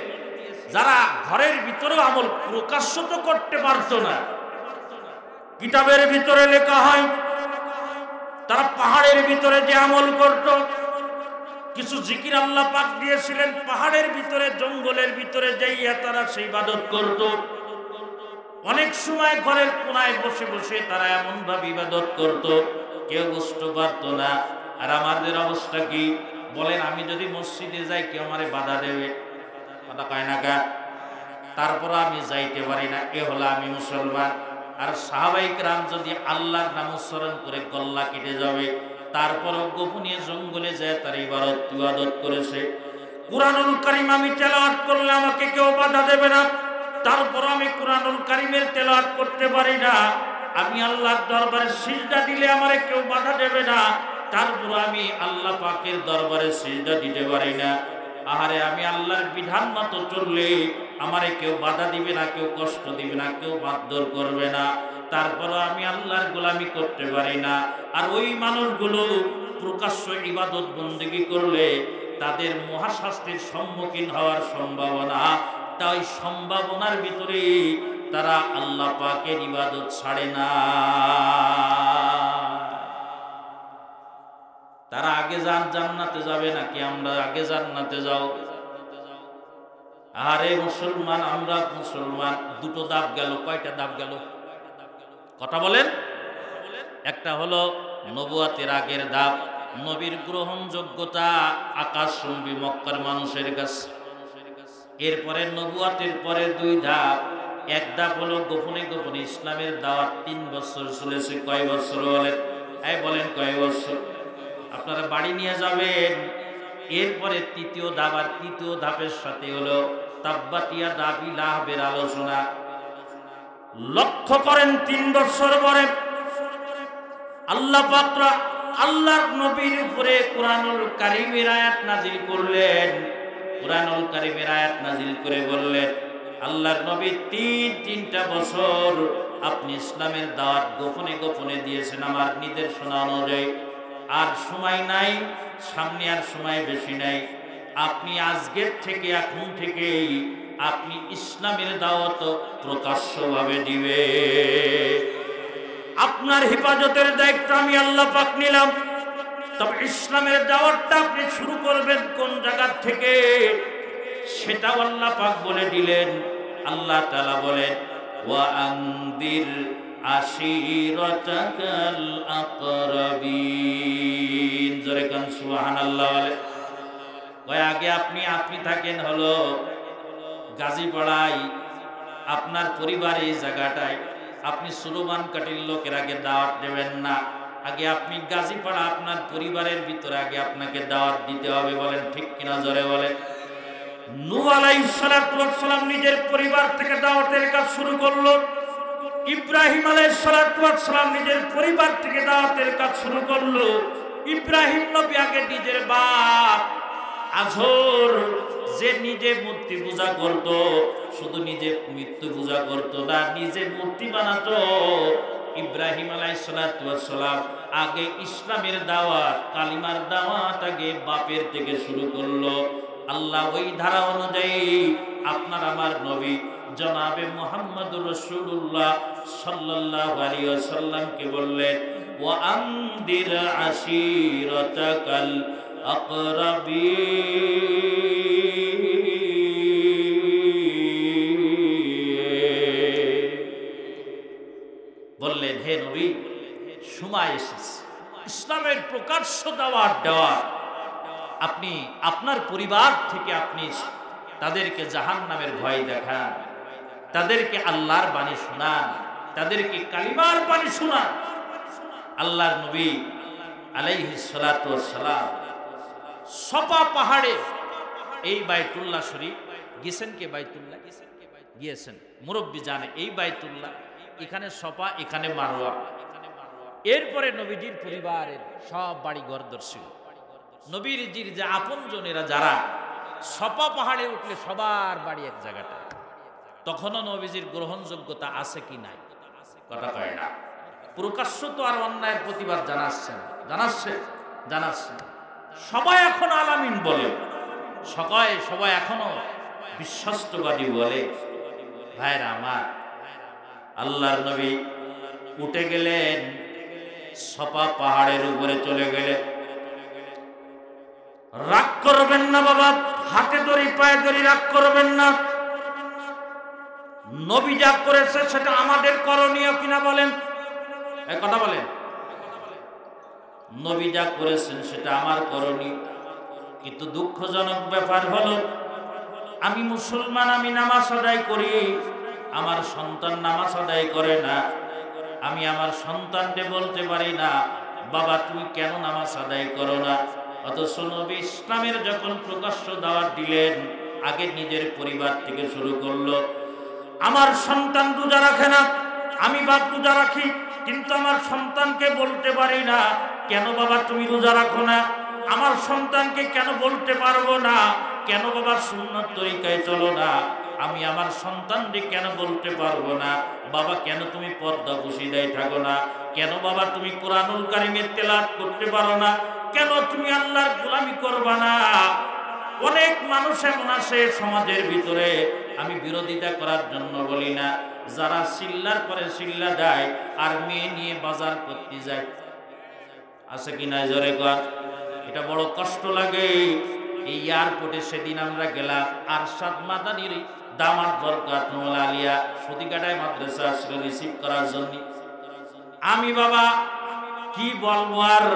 যারা ঘরের ভিতরে আমল প্রকাশ্য তো করতে পারতো না। কিতাবের ভিতরে লেখা হয় তারা পাহাড়ের ভিতরে যে আমল করত, কিছু জিকির আল্লাহ পাক দিয়েছিলেন, পাহাড়ের ভিতরে জঙ্গলের ভিতরে যাইয়া তারা সেই ইবাদত করত। অনেক সময় ঘরের কোনায় বসে বসে তারা এমন ভাবে ইবাদত করত, কেউ বুঝতে পারতো না। আর আমাদের অবস্থা কি বলেন? আমি যদি মসজিদে যাই, কেউ আমারে বাধা দেবে, কথা কয় না কা, তারপর আমি যাইতে পারি না, এ হলো আমি মুসলমান। আর সাহাবায়ে কেরাম যদি আল্লাহর নাম উচ্চারণ করে গলা কেটে যাবে, তারপরও গোপনীয় জঙ্গলে যায় তার ইবাদত করেছে। কুরআনুল কারীম আমি তেলাওয়াত করলে আমাকে কেউ বাধা দেবে না, তারপর আমি কুরআনুল কারীমের তেলাওয়াত করতে পারি না। আমি আল্লাহর দরবারে সিজদা দিলে আমারে কেউ বাধা দেবে না, তারপর আমি আল্লাহ পাকের দরবারে সিজদা দিতে পারি না। আহারে আমি আল্লাহর বিধান মতো চললে আমারে কেউ বাধা দিবে না, কেউ কষ্ট দিবে না, কেউ মারধর করবে না, তারপরও আমি আল্লাহর গোলামি করতে পারি না। আর ওই মানুষগুলো প্রকাশ্য ইবাদত বন্দেগী করলে তাদের মহাশাস্তির সম্মুখীন হওয়ার সম্ভাবনা, তাই সম্ভাবনার ভিতরে তারা আল্লাহ পাকের ইবাদত ছাড়ে না। তারা আগে জান্নাতে যাবে নাকি আমরা আগে জান্নাতে যাও? আরে মুসলমান, আমরা মুসলমান, দুটো ধাপ গেল। কয়টা ধাপ গেল? কথা বলেন। একটা হলো নবুয়াতের আগের ধাপ, নবীর গ্রহণযোগ্যতা আকাশচুম্বী মক্কার মানুষের কাছে। এরপরে নবুয়াতের পরের দুই ধাপ, এক ধাপ হলো গোপনে গোপনে ইসলামের দাওয়াত 3 বছর চলেছে। কয় বছর বলেন? এই বলেন কয় বছর? আপনারা বাড়ি নিয়ে যাবেন। এরপরে তৃতীয় ধাপ, আর তৃতীয় ধাপের সাথে হলো তাব্বাতিয়া দাবি লাহবের আলোচনা। লক্ষ্য করেন 3 বছর পরে আল্লাহ পাক আল্লাহর নবীর উপরে কুরআনুল কারীমের আয়াত নাজিল করলেন। কুরআনুল কারীমের আয়াত নাজিল করে বললেন, আল্লাহর নবী 3টা বছর আপনি ইসলামের দাওয়াত গোপনে গোপনে দিয়েছেন আমার নির্দেশনা অনুযায়ী। আর সময় নাই, সামনে আর সময় বেশি নাই। আপনি আজকের থেকে, এখন থেকেই আপনি ইসলামের দাওয়াত প্রকাশ্যভাবে দিবে। আপনার হেফাজতের দায়িত্ব আমি আল্লাহ পাক নিলাম। তবে ইসলামের দাওয়াতটা আপনি শুরু করবেন কোন জায়গা থেকে সেটাও আল্লাহ পাক বলে দিলেন। আল্লাহ তাআলা বলেন, ওয়া আনদির আশিরাতাকাল আকরাবিন। জোরে কান সুবহানাল্লাহ বলে। কয় আগে আপনি থাকেন হলো গাজীপাড়ায়, আপনার পরিবার এই জায়গাটায়। আপনি সুলমান কাটির লোকের আগে দাওয়াত দেবেন না, আগে আপনি গাজীপাড়া আপনার পরিবারের ভিতরে আগে আপনাকে দাওয়াত দিতে হবে। বলেন ঠিক কিনা? জোরে বলেন। নূহ আলাইহিস সালাতু ওয়াস সালাম নিজের পরিবার থেকে দাওয়াতের কাজ শুরু করলো। ইব্রাহিম আলাইহিস সালাতু ওয়াস সালাম নিজের পরিবার থেকে দাওয়াতের কাজ শুরু করলো। ইব্রাহিম নবী আগে নিজের বাপ আযর, যে নিজে মূর্তি পূজা করত, শুধু নিজে মৃত্যু পূজা করত না, নিজে মূর্তি বানাতো। ইব্রাহিম আলাইহিস সালাতু ওয়াস সালাম আগে ইসলামের দাওয়াত, কালিমার দাওয়াত আগে বাপের থেকে শুরু করলো। আল্লাহ ওই ধারা অনুযায়ী আপনার আমার নবী জনাবে মুহাম্মদুর রাসূলুল্লাহ সাল্লাল্লাহু আলাইহি ওয়াসাল্লামকে বললেন, ওয়া আনদির আশিরাতাকাল আকরাবিন। বললেন, হে নবী, সময় এসেছে ইসলামের প্রকাশ্য দাওয়াত দেওয়া। আপনি আপনার পরিবার থেকে আপনি তাদেরকে জাহান্নামের ভয় দেখান, তাদেরকে আল্লাহর বাণী শোনান, তাদেরকে কালিমার বাণী শোনান। আল্লাহর নবী আলাইহিস সালাতু ওয়াস সালাম সফা পাহাড়ে, এই বাইতুল্লাহ শরীফ গিয়েছেন কে? বাইতুল্লাহ গিয়েছেন, মুরব্বী জানে। এই বাইতুল্লাহ, এখানে সফা, এখানে মারওয়া। এরপরে নবীজির পরিবারের সব বাড়ি ঘর দর্শিল। নবীজির যে আপনজনেরা যারা সফা পাহাড়ে উঠলে সবার বাড়ি এক জায়গাটায়, তখনও নবীজির গ্রহণযোগ্যতা আছে কি নাই? কথা কয় না। প্রকাশ্য তো আর অন্যায়ের প্রতিবাদ জানাচ্ছে। সবাই এখন আলামিন বলে, সবাই এখনো বিশ্বস্তবাদী বলে। ভাইরা আমার, আল্লাহর নবী উঠে গেলেন, সফা পাহাড়ের উপরে চলে গেলেন। রাগ করবেন না বাবা, হাতে ধরি পায়ে ধরি রাগ করবেন না। নবী যা করেছে সেটা আমাদের করণীয় কিনা বলেন? এই কথা বলেন। নবী যা করেছেন সেটা আমার করণীয়। কিন্তু দুঃখজনক ব্যাপার হলো, আমি মুসলমান, আমি নামাজ আদায় করি, আমার সন্তান নামাজ আদায় করে না। আমি আমার সন্তানকে বলতে পারি না বাবা তুমি কেন নামাজ আদায় করো না। অথচ নবী ইসলামের যখন প্রকাশ্য দাওয়াত দিলেন আগে নিজের পরিবার থেকে শুরু করলো। আমার সন্তান রোজা রাখে না, আমি বাপ রোজা রাখি, কিন্তু আমার সন্তানকে বলতে পারি না কেন বাবা তুমি রোজা রাখো না। আমার সন্তানকে কেন বলতে পারবো না কেন বাবা সুন্নত তরিকায় চলো না। আমি আমার সন্তানকে কেন বলতে পারবো না বাবা কেন তুমি পর্দা পুশিদায় থাকো না, কেন বাবা তুমি কোরআনুল কারীমের তেলাওয়াত করতে পারো না, কেন তুমি আল্লাহর গোলামি করবা না। অনেক মানুষ এমন আছে সমাজের ভিতরে, আমি বিরোধিতা করার জন্য বলি না, যারা চিল্লার পরে চিল্লা দেয় আর মেয়ে নিয়ে বাজার করতে যায়। আছে কি না জোরে কর? এটা বড় কষ্ট লাগে। এই এয়ারপোর্টে সেদিন আমরা গেলাম আরশাদ মাদানির দামাত বরকাতুল আলিয়া সদিকাটায় মাদ্রাসা আসলে রিসিভ করার জন্য। আমি বাবা কি বলবো আর,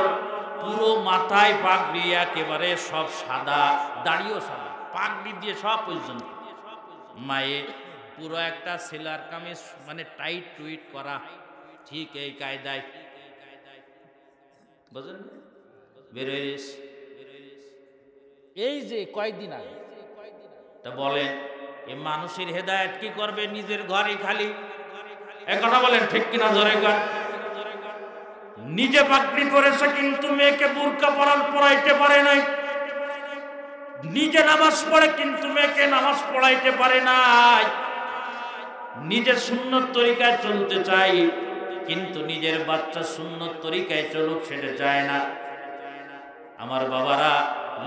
পুরো মাথায় পাগড়ি একেবারে সব সাদা, দাড়িও সাদা, পাগড়ি দিয়ে সব পর্যন্ত, মায়ে পুরো একটা সেলার কামিজ মানে টাইট টুইট করা, ঠিক এই কায়দায় বুঝলেন বেরোইস। এই যে কয়েকদিন আগে তা বলেন এ মানুষের হেদায়েত কি করবে? নিজের ঘরে খালি এক কথা বলেন ঠিক কিনা জোরে গান। নিজে পাগড়ি পরেছে কিন্তু মেয়েকে বুরকা পরাইতে পারে নাই, নিজে নামাজ পড়ে কিন্তু মেয়েকে নামাজ পড়াইতে পারে নাই। নিজে সুন্নত তরিকায় চলতে চাই কিন্তু নিজের বাচ্চা সুন্নত তরিকায় চলুক সেটা চায় না। আমার বাবারা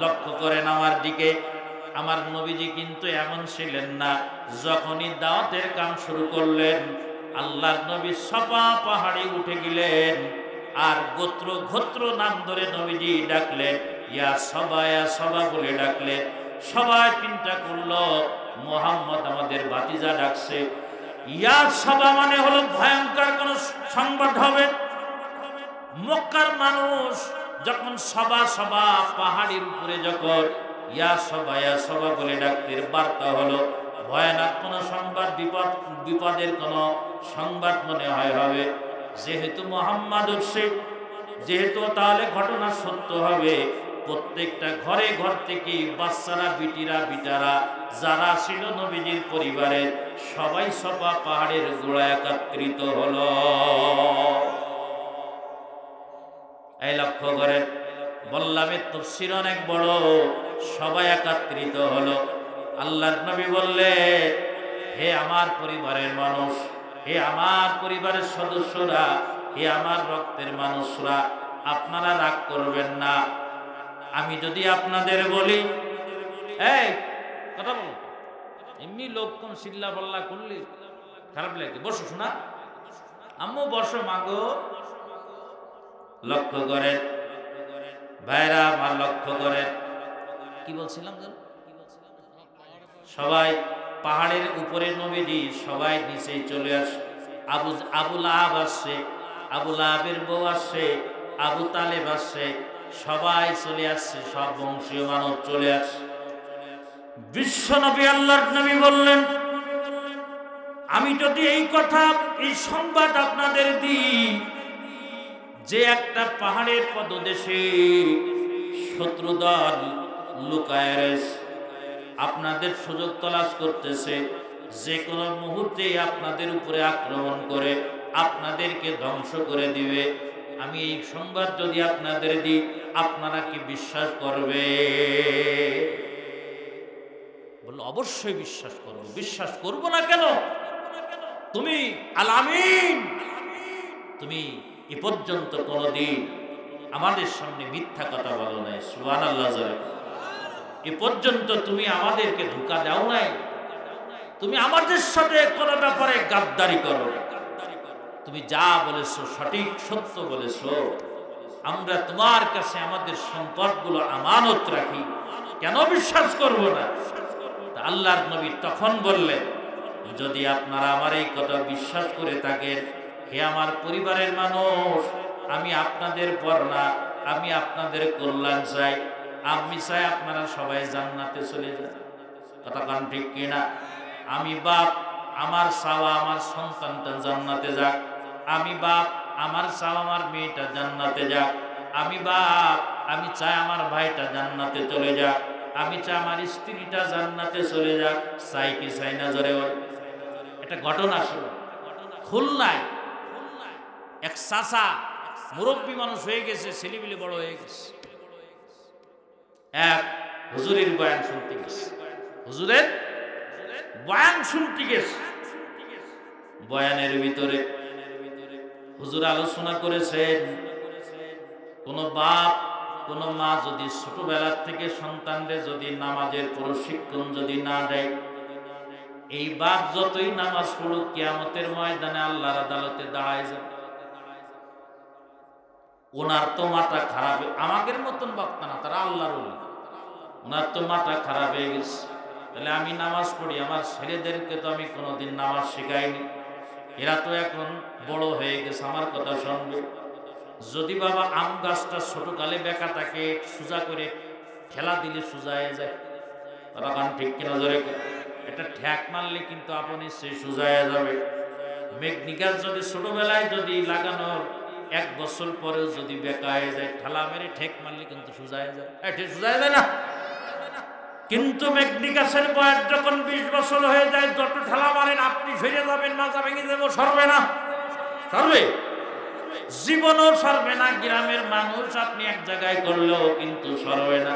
লক্ষ্য করেন আমার দিকে, আমার নবীজি কিন্তু এমন ছিলেন না। যখনই দাওয়াতের কাম শুরু করলেন আল্লাহর নবী সাফা পাহাড়ে উঠে গেলেন আর গোত্র গোত্র নাম ধরে নবীজি ডাকলেন, ইয়া সবা বলে ডাকলেন। সবাই চিন্তা করলো মুহাম্মদ আমাদের ভাতিজা ডাকছে। ইয়া সবা মানে হলো ভয়ঙ্কর কোন সংবাদ হবে। মক্কার মানুষ যখন সবা পাহাড়ের উপরে যখন ইয়া সবা বলে ডাকতে বার্তা হলো ভয়ানক কোন সংবাদ, বিপদের কোন সংবাদ মনে হয় হবে। যেহেতু মুহাম্মদ উঠছে, যেহেতু তাহলে ঘটনা সত্য হবে। প্রত্যেকটা ঘরে ঘর থেকে বাচ্চারা, বিটারা যারা ছিল নবীজির পরিবারের সবাই সফা পাহাড়ের গোড়ায় একত্রিত হলো। এই লক্ষ্য করেন, বললাম এর তাফসীর অনেক বড়। সবাই একত্রিত হলো। আল্লাহর নবী বললেন, হে আমার পরিবারের মানুষ, হে আমার পরিবারের সদস্যরা, হে আমার রক্তের মানুষরা, আপনারা রাগ করবেন না। আমি যদি আপনাদের বলি, এই কথা বলো, এমনি লোক কোন চিল্লা পাল্লা করলে খারাপ লাগে, বসো শোনা, আম্মু বসো মাগো। লক্ষ্য করেন ভাইরা আমার, লক্ষ্য করেন কি বলছিলাম, সবাই পাহাড়ের উপরে নবীজি, সবাই নিচে চলে আসে। আবু লাহাব আসছে, আবু লাহাবের বউ আসছে, আবু তালেব আসছে, সবাই চলে আসছে, সব বংশীয় মানব চলে আসছে। বিশ্ব নবী আল্লাহর নবী বললেন, আমি যদি এই কথা, এই সংবাদ আপনাদের দিই যে একটা পাহাড়ের পদদেশে শত্রুদল লুকায় রয়েছে, আপনাদের সুযোগ তলাশ করতেছে, যে কোনো মুহূর্তে আপনাদের উপরে আক্রমণ করে আপনাদেরকে ধ্বংস করে দিবে। আমি এই সংবাদ যদি আপনাদের দিই আপনারা কি বিশ্বাস করবে? বলল অবশ্যই বিশ্বাস করব। বিশ্বাস করব না কেন? তুমি আল আমিন, তুমি এ পর্যন্ত কোনদিন আমাদের সামনে মিথ্যা কথা বলো নাই। সুবহানাল্লাহ। এ পর্যন্ত তুমি আমাদেরকে ধোঁকা দাও নাই, তুমি আমাদের সাথে কোনো ব্যাপারে গাদ্দারি করো, তুমি যা বলেছো সঠিক সত্য বলেছো। আমরা তোমার কাছে আমাদের সম্পদগুলো আমানত রাখি, কেন বিশ্বাস করব না? আল্লাহর নবী তখন বললেন, যদি আপনারা আমার এই কথা বিশ্বাস করে থাকেন, হে আমার পরিবারের মানুষ, আমি আপনাদের পর না, আমি আপনাদের কল্যাণ চাই। আমি চাই আপনারা সবাই জান্নাতে চলে যান। কথা কান ঠিক কিনা? আমি বাপ, আমার চাওয়া আমার সন্তানটা জান্নাতে যাক। আমি বাপ, আমার চাও আমার মেয়েটা জান্নাতে যাক। আমি বাপ, আমি চাই আমার ভাইটা জান্নাতে চলে যাক। আমি চাই আমার স্ত্রীটা জান্নাতে চলে যাক। চাই কি চাই না জোরে বল। একটা ঘটনা ছিল খুলনায়। এক চাচা মুরব্বী মানুষ হয়ে গেছে, ছেলেপিলে বড় হয়ে গেছে, এক হুজুরের বয়ান শুনতে গেছে। হুজুরের বয়ান শুনতে গেছে। বয়ানের ভিতরে হুজুর আলোচনা করেছেন, কোন বাপ কোন মা যদি ছোটবেলার থেকে সন্তানদের যদি নামাজের প্রশিক্ষণ যদি না দেয়, এই বাপ যতই নামাজ পড়ুক কিয়ামতের ময়দানে আল্লাহর আদালতে দাঁড়ায় যাবে। ওনার তো মাথা খারাপ, আমাদের মতন বক্তা না, তারা আল্লাহর ওলি। ওনার তো মাথা খারাপ হয়ে গেছে। তাহলে আমি নামাজ পড়ি, আমার ছেলেদেরকে তো আমি কোনোদিন নামাজ শেখাইনি, এরা তো এখন বড় হয়ে গেছে, আমার কথা শুনবে। যদি বাবা আম গাছটা ছোটকালে বেঁকা তাকে সোজা করে ঠেলা দিলে সোজা হয়ে যায়, তারা কান ঠিক কিনা জোরে, এটা ঠ্যাক মারলে কিন্তু আপনি সে সোজা হয়ে যাবে। মেঘনি গাছ যদি ছোটবেলায় যদি লাগানোর 1 বছর পরেও যদি বেঁকা হয়ে যায়, ঠেলা মেরে ঠেক মারলে কিন্তু সোজা হয়ে যায়, ঠিক সোজা হয়ে যায় না। কিন্তু মেঘনি গাছের বয়স যখন 20 বছর হয়ে যায়, যত ঠেলা মারেন আপনি সরে যাবেন, মাথা ভেঙে দেবো, সরবে না, সরবে, জীবনও সরবে না। গ্রামের মানুষ আপনি এক জায়গায় করলেও কিন্তু সরবে না।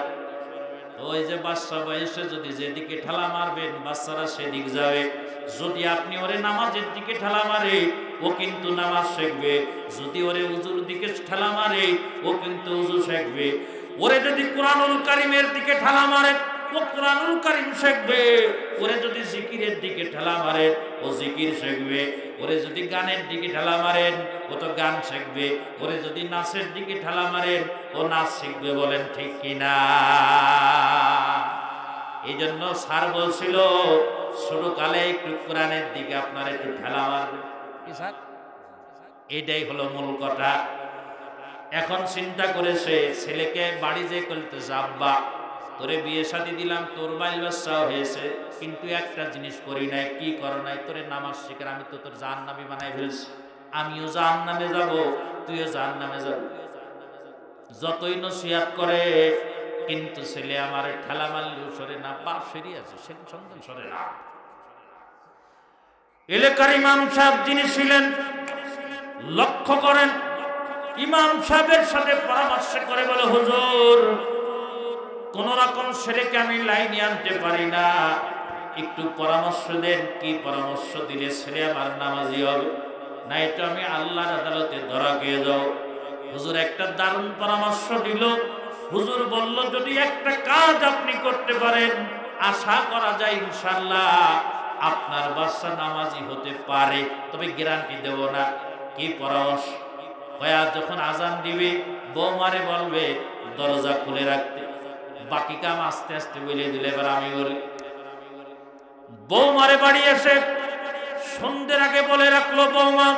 ওই যে বাচ্চা বয়সে যদি যেদিকে ঠেলা মারবেন বাচ্চারা সেদিক যাবে। যদি আপনি ওরে নামাজের দিকে ঠেলা মারে ও কিন্তু নামাজ শিখবে, যদি ওরে উজুর দিকে ঠেলা মারে ও কিন্তু উজু শিখবে, ওরে যদি কুরআনুল কারীমের দিকে ঠেলা মারে ও কুরআনুল কারীম শিখবে, ওরে যদি জিকিরের দিকে ঠেলা মারে ও জিকির শিখবে, ওরে যদি গানের দিকে ঠেলা মারেন ও তো গান শিখবে, ওরে যদি নাচের দিকে ঠেলা মারেন ও নাচ শিখবে। বলেন ঠিক কিনা? এই জন্য স্যার বলছিল ছোটকালে একটু কোরআনের দিকে আপনার একটু ঠেলা মারবে। কি স্যার? এটাই হলো মূল কথা। এখন চিন্তা করেছে ছেলেকে বাড়ি যে করতে যাব্বা, তোরে বিয়ে শাদী দিলাম, তোর বাইল বাচ্চা হয়েছে, কিন্তু একটা জিনিস করি নাই। কি করো নাই? তোরে নামাজ শিখার আমি তো তোর জাহান্নামী বানাই ফেলছি। আমিও জাহান্নামে যাব, তুইও জাহান্নামে যাব। যতই নসিহত করে কিন্তু ছেলে আমার ঠেলা মারলেও সরে না। বাপ সরি আছে, সে সন্তান সরে না। এলাকার ইমাম সাহেব যিনি ছিলেন, লক্ষ্য করেন, ইমাম সাহেবের সাথে পরামর্শ করে বলে, হুজুর কোন রকম ছেলেকে আমি লাইনে আনতে পারি না, একটু পরামর্শ দেন। কি পরামর্শ দিলে ছেলে আমার নামাজি হবে, না এটা আমি আল্লাহর আদালতে ধরা খেয়ে যাও। হুজুর একটা দারুণ পরামর্শ দিল। হুজুর বলল, যদি একটা কাজ আপনি করতে পারেন আশা করা যায় ইনশাআল্লাহ আপনার বাচ্চা নামাজি হতে পারে, তবে গ্যারান্টি দেব না। কি পরামর্শ? কয়া যখন আজান দিবে বৌমারে বলবে দরজা খুলে রাখতে, বাকি কাম আস্তে আস্তে বলে দিলে এবার আমি বলি। বৌমারে বাড়ি এসে সন্ধ্যের আগে বলে রাখলো, বৌমা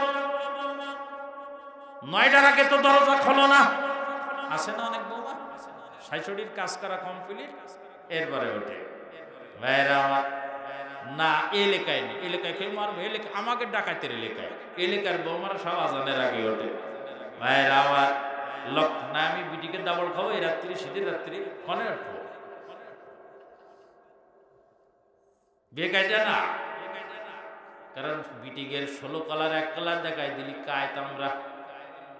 9টার আগে তো দরজা খোলো না। আছে না অনেক বৌমা, শাশুড়ির কাজ করা কমপ্লিট, এরপরে ওঠে। ভাইরা আমার, না এলাকায় নেই, এলাকায় কেউ মারবে, এলাকা আমাকে ডাকাতের এলাকায়, এলাকার বৌমারা সব আজানের আগে ওঠে। ভাইরা আমার, লক না আমি বিটিকে দাবল খাবো এই রাত্রি, শীতের রাত্রি কনে উঠবো, বেকায়দা না। কারণ বিটিকের 16 কালার 1 কালার দেখাই দিলি কায় আমরা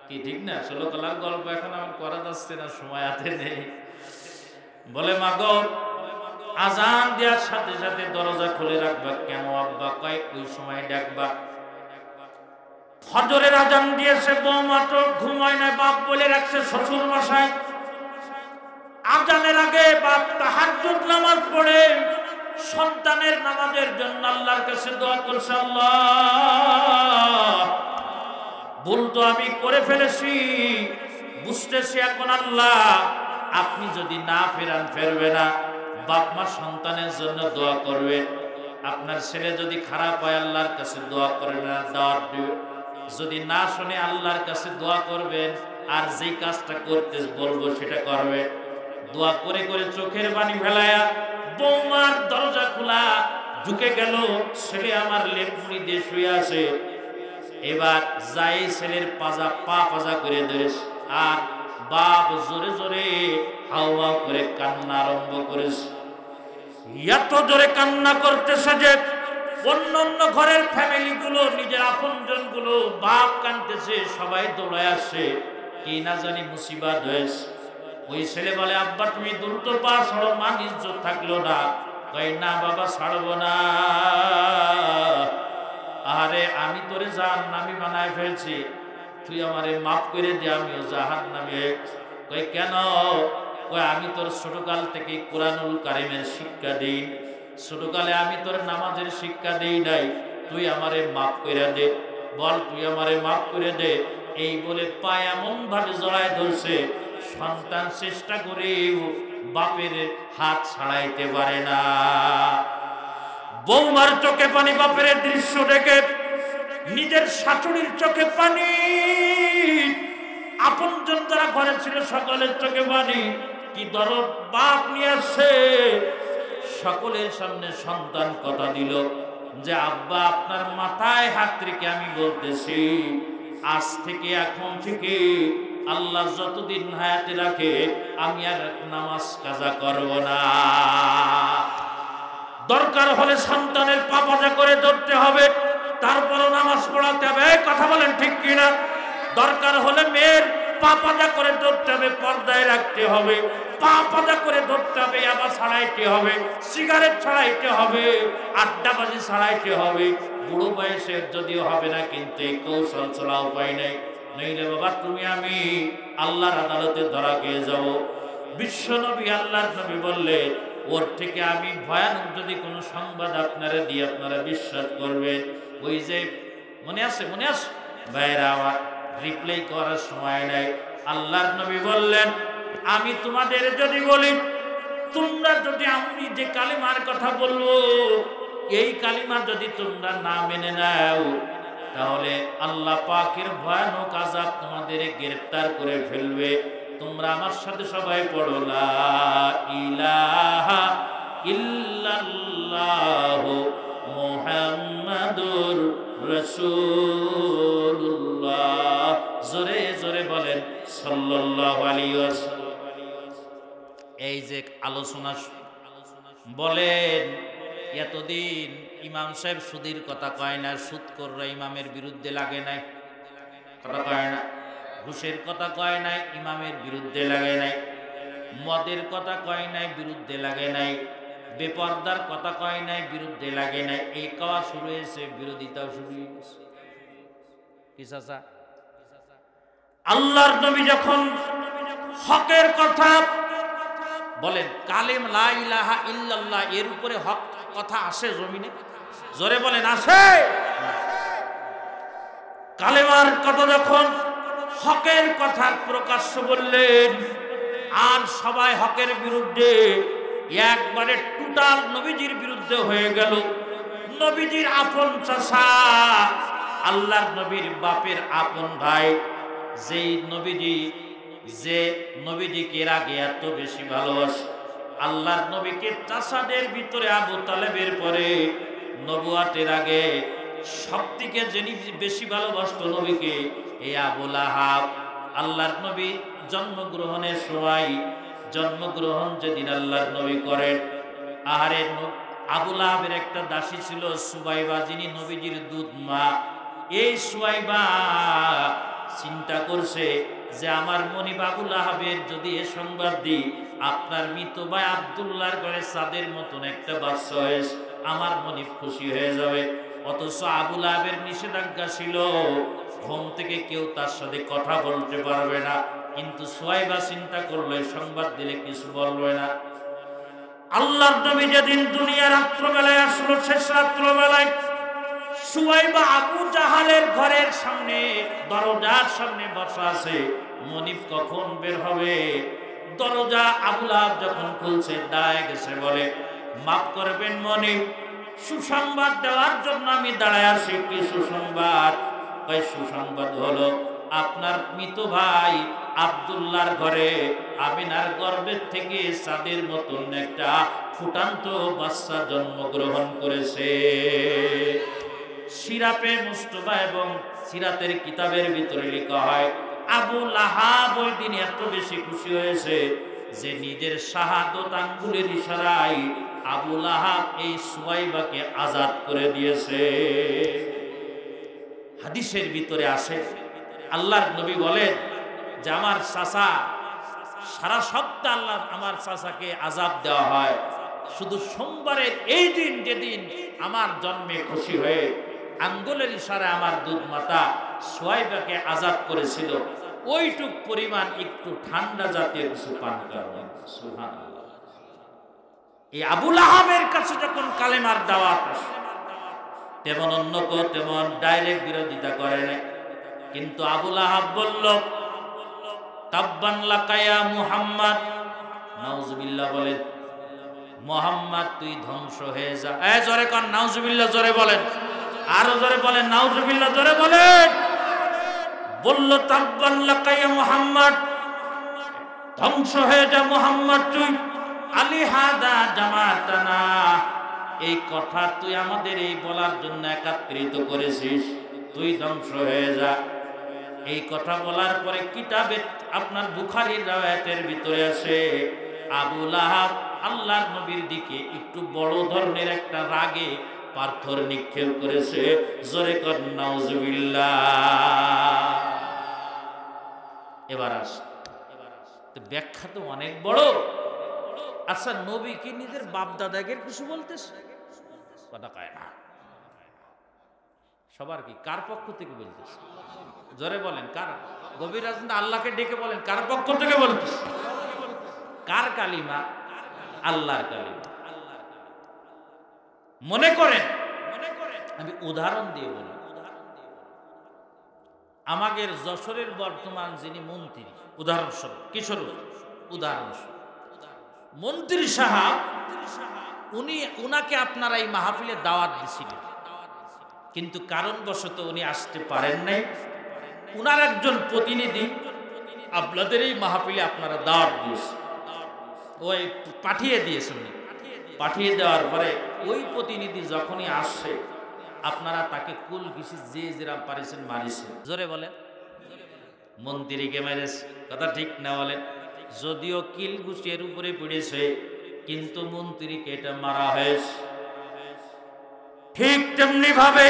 কি, ঠিক না? 16 কালার গল্প এখন আমার করা যাচ্ছে না, সময় হাতে নেই। বলে মা গো, আজান দেওয়ার সাথে সাথে দরজা খুলে রাখবা কেন আব্বা? কয় ওই সময় ডাকবা। ফজরের আজান দিয়েছে, বৌমা তো ঘুমায় না, বাপ বলে রাখছে শ্বশুর মশাই আজানের আগে বাপ তাহাজ্জুদ নামাজ পড়ে সন্তানের নামাজের জন্য আল্লাহর কাছে দোয়া করছে, আল্লাহ ভুল তো আমি করে ফেলেছি, বুঝতেছি এখন আল্লাহ আপনি যদি না ফেরান ফেরবে না। বাপ মা সন্তানের জন্য দোয়া করবে। আপনার ছেলে যদি খারাপ হয় আল্লাহর কাছে দোয়া করবে না, দাওয়াত দিবে। যদি না শুনে আল্লাহর কাছে দোয়া করবেন, আর যেই কাজটা করতে বলবো সেটা করবে। দোয়া করে করে চোখের পানি ফেলায়া বৌমার দরজা খোলা, ঢুকে গেল। ছেলে আমার লেপ মুড়ি দিয়ে শুয়ে আছে। এবার যাই ছেলের পা পাজা করে ধরেছ, আর বাপ জোরে জোরে হাওয়া করে কান্না আরম্ভ করেছে। এত জোরে কান্না করতেছে যে অন্য ঘরের ফ্যামিলি গুলো, নিজের আপনজন গুলো, বাপ কাঁদতেছে, সবাই দৌড়ায় আসছে, কি না জানি মুসিবত হয়েছে। ওই ছেলে বলে, আব্বা তুমি দ্রুত পা ছাড়ো, মান ইজ্জত থাকলো না। কই না বাবা, ছাড়বো না। আরে আমি তোরে জাহান্নামী বানায় ফেলছি, তুই আমারে মাফ করে দে, আমিও জাহান্নামী। কই কেন? কই আমি তোর ছোটকাল থেকে কোরআনুল কারিমের শিক্ষা দিই, ছোটকালে আমি তোর নামাজের শিক্ষা দিই নাই, তুই আমারে মাফ করে দে, বল তুই আমারে মাফ করে দে। এই বলে পায়ে এমন ভাবে জড়ায় ধরছে, সন্তান চেষ্টা করেও বাপের হাত ছাড়াইতে পারে না। বৌমার চোখে পানি, বাপের দৃশ্য দেখে নিজের শাশুড়ির চোখে পানি, আপনজন যারা ঘরে ছিল সকলের চোখে পানি। কি দরদ বাপ নিয়ে আসছে, সকলের সামনে সন্তান কথা দিল যে আব্বা আপনার মাথায় হাত রেখে আমি বলতেছি, আজ থেকে এখন থেকে আল্লাহ যতদিন হায়াতে রাখে আমি আর নামাজ কাজা করব না। দরকার হলে সন্তানের পা পাজা করে ধরতে হবে, তারপরও নামাজ পড়াতে হবে। কথা বলেন ঠিক কিনা? দরকার হলে মেয়ের পা পাজা করে ধরতে হবে, পর্দায় রাখতে হবে, পা পাজা করে ধরতে হবে, আবার ছাড়াইতে হবে, সিগারেট ছাড়াইতে হবে, আড্ডাবাজি ছাড়াইতে হবে। বুড়ো বয়সের যদিও হবে না, কিন্তু এই কৌশল ছাড়া উপায় নেই। নইলে বাবা তুমি আমি আল্লাহর আদালতে ধরা খেয়ে যাবো। বিশ্ব নবী, আল্লাহর নবী বললেন, ওর থেকে আমি ভয়ানক যদি কোনো সংবাদ আপনারা দিয়ে আপনারা বিশ্বাস করবেন। ওই যে মনে আছে ভাইরা আমার, রিপ্লাই করার সময় নাই। আল্লাহর নবী বললেন, আমি তোমাদের যদি বলি, তোমরা যদি আমি যে কালিমার কথা বলবো, এই কালিমা যদি তোমরা না মেনে নাও, তাহলে আল্লাহ পাকের ভয়ানক আযাব তোমাদের গ্রেফতার করে ফেলবে। তোমরা আমার সাথে সবাই পড়ো, লা ইলাহা ইল্লাল্লাহু মুহাম্মাদুর রাসূলুল্লাহ। জোরে জোরে বলেন সাল্লাল্লাহু আলাইহি ওয়াসাল্লাম। এই যে আলোচনা বলেন, এতদিন ইমাম সাহেব সুদের কথা কয় না, সুদখোররা ইমামের বিরুদ্ধে লাগে নাই, কথা কয় না। ঘুষের কথা কয় নাই, ইমামের বিরুদ্ধে লাগে নাই। মদের কথা কয় নাই, বিরুদ্ধে লাগে নাই। বেপরদার কথা কয় নাই, বিরুদ্ধে লাগে নাই। এই কওয়া শুরু হয়েছে, বিরোধিতাও শুরু হয়েছে। কি চাচা? আল্লাহর নবী যখন হকের কথা বলেন, কালেম লা ইলাহা ইল্লাল্লাহ, এর উপরে হক কথা আসে জমিনে? জোরে বলেন, আসে? কালেমার কথা যখন, হকের কথা প্রকাশ্য বললেন, আর সবাই হকের বিরুদ্ধে, একবারে টোটাল নবীজির বিরুদ্ধে হয়ে গেল। নবীজির আপন চাচা, আল্লাহর নবীর বাপের আপন ভাই, যে নবীজিকে এর আগে এত বেশি ভালোবাসে, আল্লাহর নবীকে চাচাদের ভিতরে আবু তালেবের পরে নবুয়াতের আগে সবথেকে যিনি বেশি ভালোবাসত নবীকে, এই আবু লাহাব। আল্লাহর নবী জন্মগ্রহণের সময়, জন্মগ্রহণ যেদিন আল্লাহর নবী করেন, আহারে আবু লাহাবের একটা দাসী ছিল সুবাইবা, যিনি নবীজির দুধ মা। এই সুবাইবা চিন্তা করছে যে আমার মনিব আবু লাহাবের যদি এ সংবাদ দিই, আপনার মৃত ভাই আব্দুল্লাহর ঘরে চাঁদের মতন একটা বাচ্চা হয়েছে, আমার মনিব খুশি হয়ে যাবে। অথচ আবু লাহাবের নিষেধাজ্ঞা ছিল, ঘুম থেকে কেউ তার সাথে কথা বলতে পারবে না। কিন্তু সুবাইবা চিন্তা করলে সংবাদ দিলে কিছু বলবে না। আল্লাহর নবী যেদিন দুনিয়া রাত্রবেলায় আসলো, শেষ রাত্রবেলায়, সুবাইবা আবু জাহালের ঘরের সামনে, দরজার সামনে বসা আছে। মনিব কখন বের হবে? দরজা আবু লাহাব যখন খুলছে, দাঁড়ায় গেছে, বলে, মাফ করবেন মনিব, সুসংবাদ দেওয়ার জন্য আমি দাঁড়ায় আছি। কি সুসংবাদ? ওই সুসংবাদ হলো, আপনার মৃত ভাই আব্দুল্লাহর ঘরে আমিনার গর্ভের থেকে চাঁদের মতন একটা ফুটান্ত বাচ্চা জন্মগ্রহণ করেছে। সিরাপে মুস্তফা এবং সিরাতের কিতাবের ভিতরে লেখা হয় আবু লাহাব ওই দিন এত বেশি খুশি হয়েছে যে নিজের শাহাদত আঙ্গুলের ইশারায় আবু লাহাব এই সুয়াইবাকে আজাদ করে দিয়েছে। হাদিসের ভিতরে আসে আল্লাহর নবী বলেন যে আমার চাচা সারা সপ্তাহ আল্লাহ আমার চাচাকে আজাব দেওয়া হয়, শুধু সোমবারের এই দিন যেদিন আমার জন্মে খুশি হয়ে আঙ্গুলের ইশারায় আমার দুধ মাতা সুয়াইবাকে আজাদ করেছিল, ওইটুক পরিমাণ একটু ঠান্ডা জাতীয় কিছু পান করবেন। সুবহানাল্লাহ। এই আবু লাহাবের কাছে যখন কালেমার দাওয়াত আসে, তেমন অন্য কেউ তেমন ডাইরেক্ট বিরোধিতা করে না, কিন্তু আবু লাহাব বলল তাব্বান লাকা ইয়া মুহাম্মদ, নাউজুবিল্লাহ বলেন, মুহাম্মদ তুই ধ্বংস হয়ে যা। এই জোরে কোন নাউজুবিল্লাহ, জোরে বলেন, আরো জোরে বলেন নাউজুবিল্লাহ, জোরে বলেন। বলল তাব্বান লাকা ইয়া মুহাম্মদ, ধ্বংস হয়ে যা মুহাম্মদ তুই, আলী হাদা জামাতানা, এই কথা তুই আমাদের এই বলার জন্য একত্রিত করেছিস, তুই ধ্বংস হয়ে যা। এই কথা বলার পরে কিতাবে আপনার বুখারীর রাওয়ায়াতের ভিতরে আছে আবু লাহাব আল্লাহর নবীর দিকে একটু বড় ধরনের একটা রাগে পাথর নিক্ষেপ করেছে। জোরে কর নাউজুবিল্লাহ। এবার আস, ব্যাখ্যা তো অনেক বড়। আচ্ছা, নবী কি নিজের বাপ দাদাগের কিছু বলতেছে? কথা কয় না। সবার কি কার পক্ষ থেকে বলতেছে? জোরে বলেন কার? গভীর রাজনীতি আল্লাহকে ডেকে বলেন কার পক্ষ থেকে বলতেছে? কার কালিমা? আল্লাহর কালিমা। মনে করেন, আমি উদাহরণ দিয়ে বলি, আমাদের যশোরের বর্তমান যিনি মন্ত্রী, উদাহরণস্বরূপ কিশোর উদাহরণস্বরূপ মন্ত্রী সাহেব, উনাকে আপনারা এই মাহফিলে দাওয়াত দিয়েছিলেন, কিন্তু কারণবশত উনি আসতে পারেন নাই। উনার একজন প্রতিনিধি আপনাদের এই মাহফিলে আপনারা দাওয়াত দিয়েছেন, ওই পাঠিয়ে দিয়েছেন। পাঠিয়ে দেওয়ার পরে ওই প্রতিনিধি যখনই আসছে আপনারা তাকে কুল ঘিসি যে যেরাম পারেছেন মারিছেন। জোরে বলেন, মন্ত্রীকে মেরেছে, কথা ঠিক না বলেন? যদিও কিল ঘুষির উপরে পড়েছে, কিন্তু মন্ত্রীকে এটা মারা হয়েছে। ঠিক তেমনি ভাবে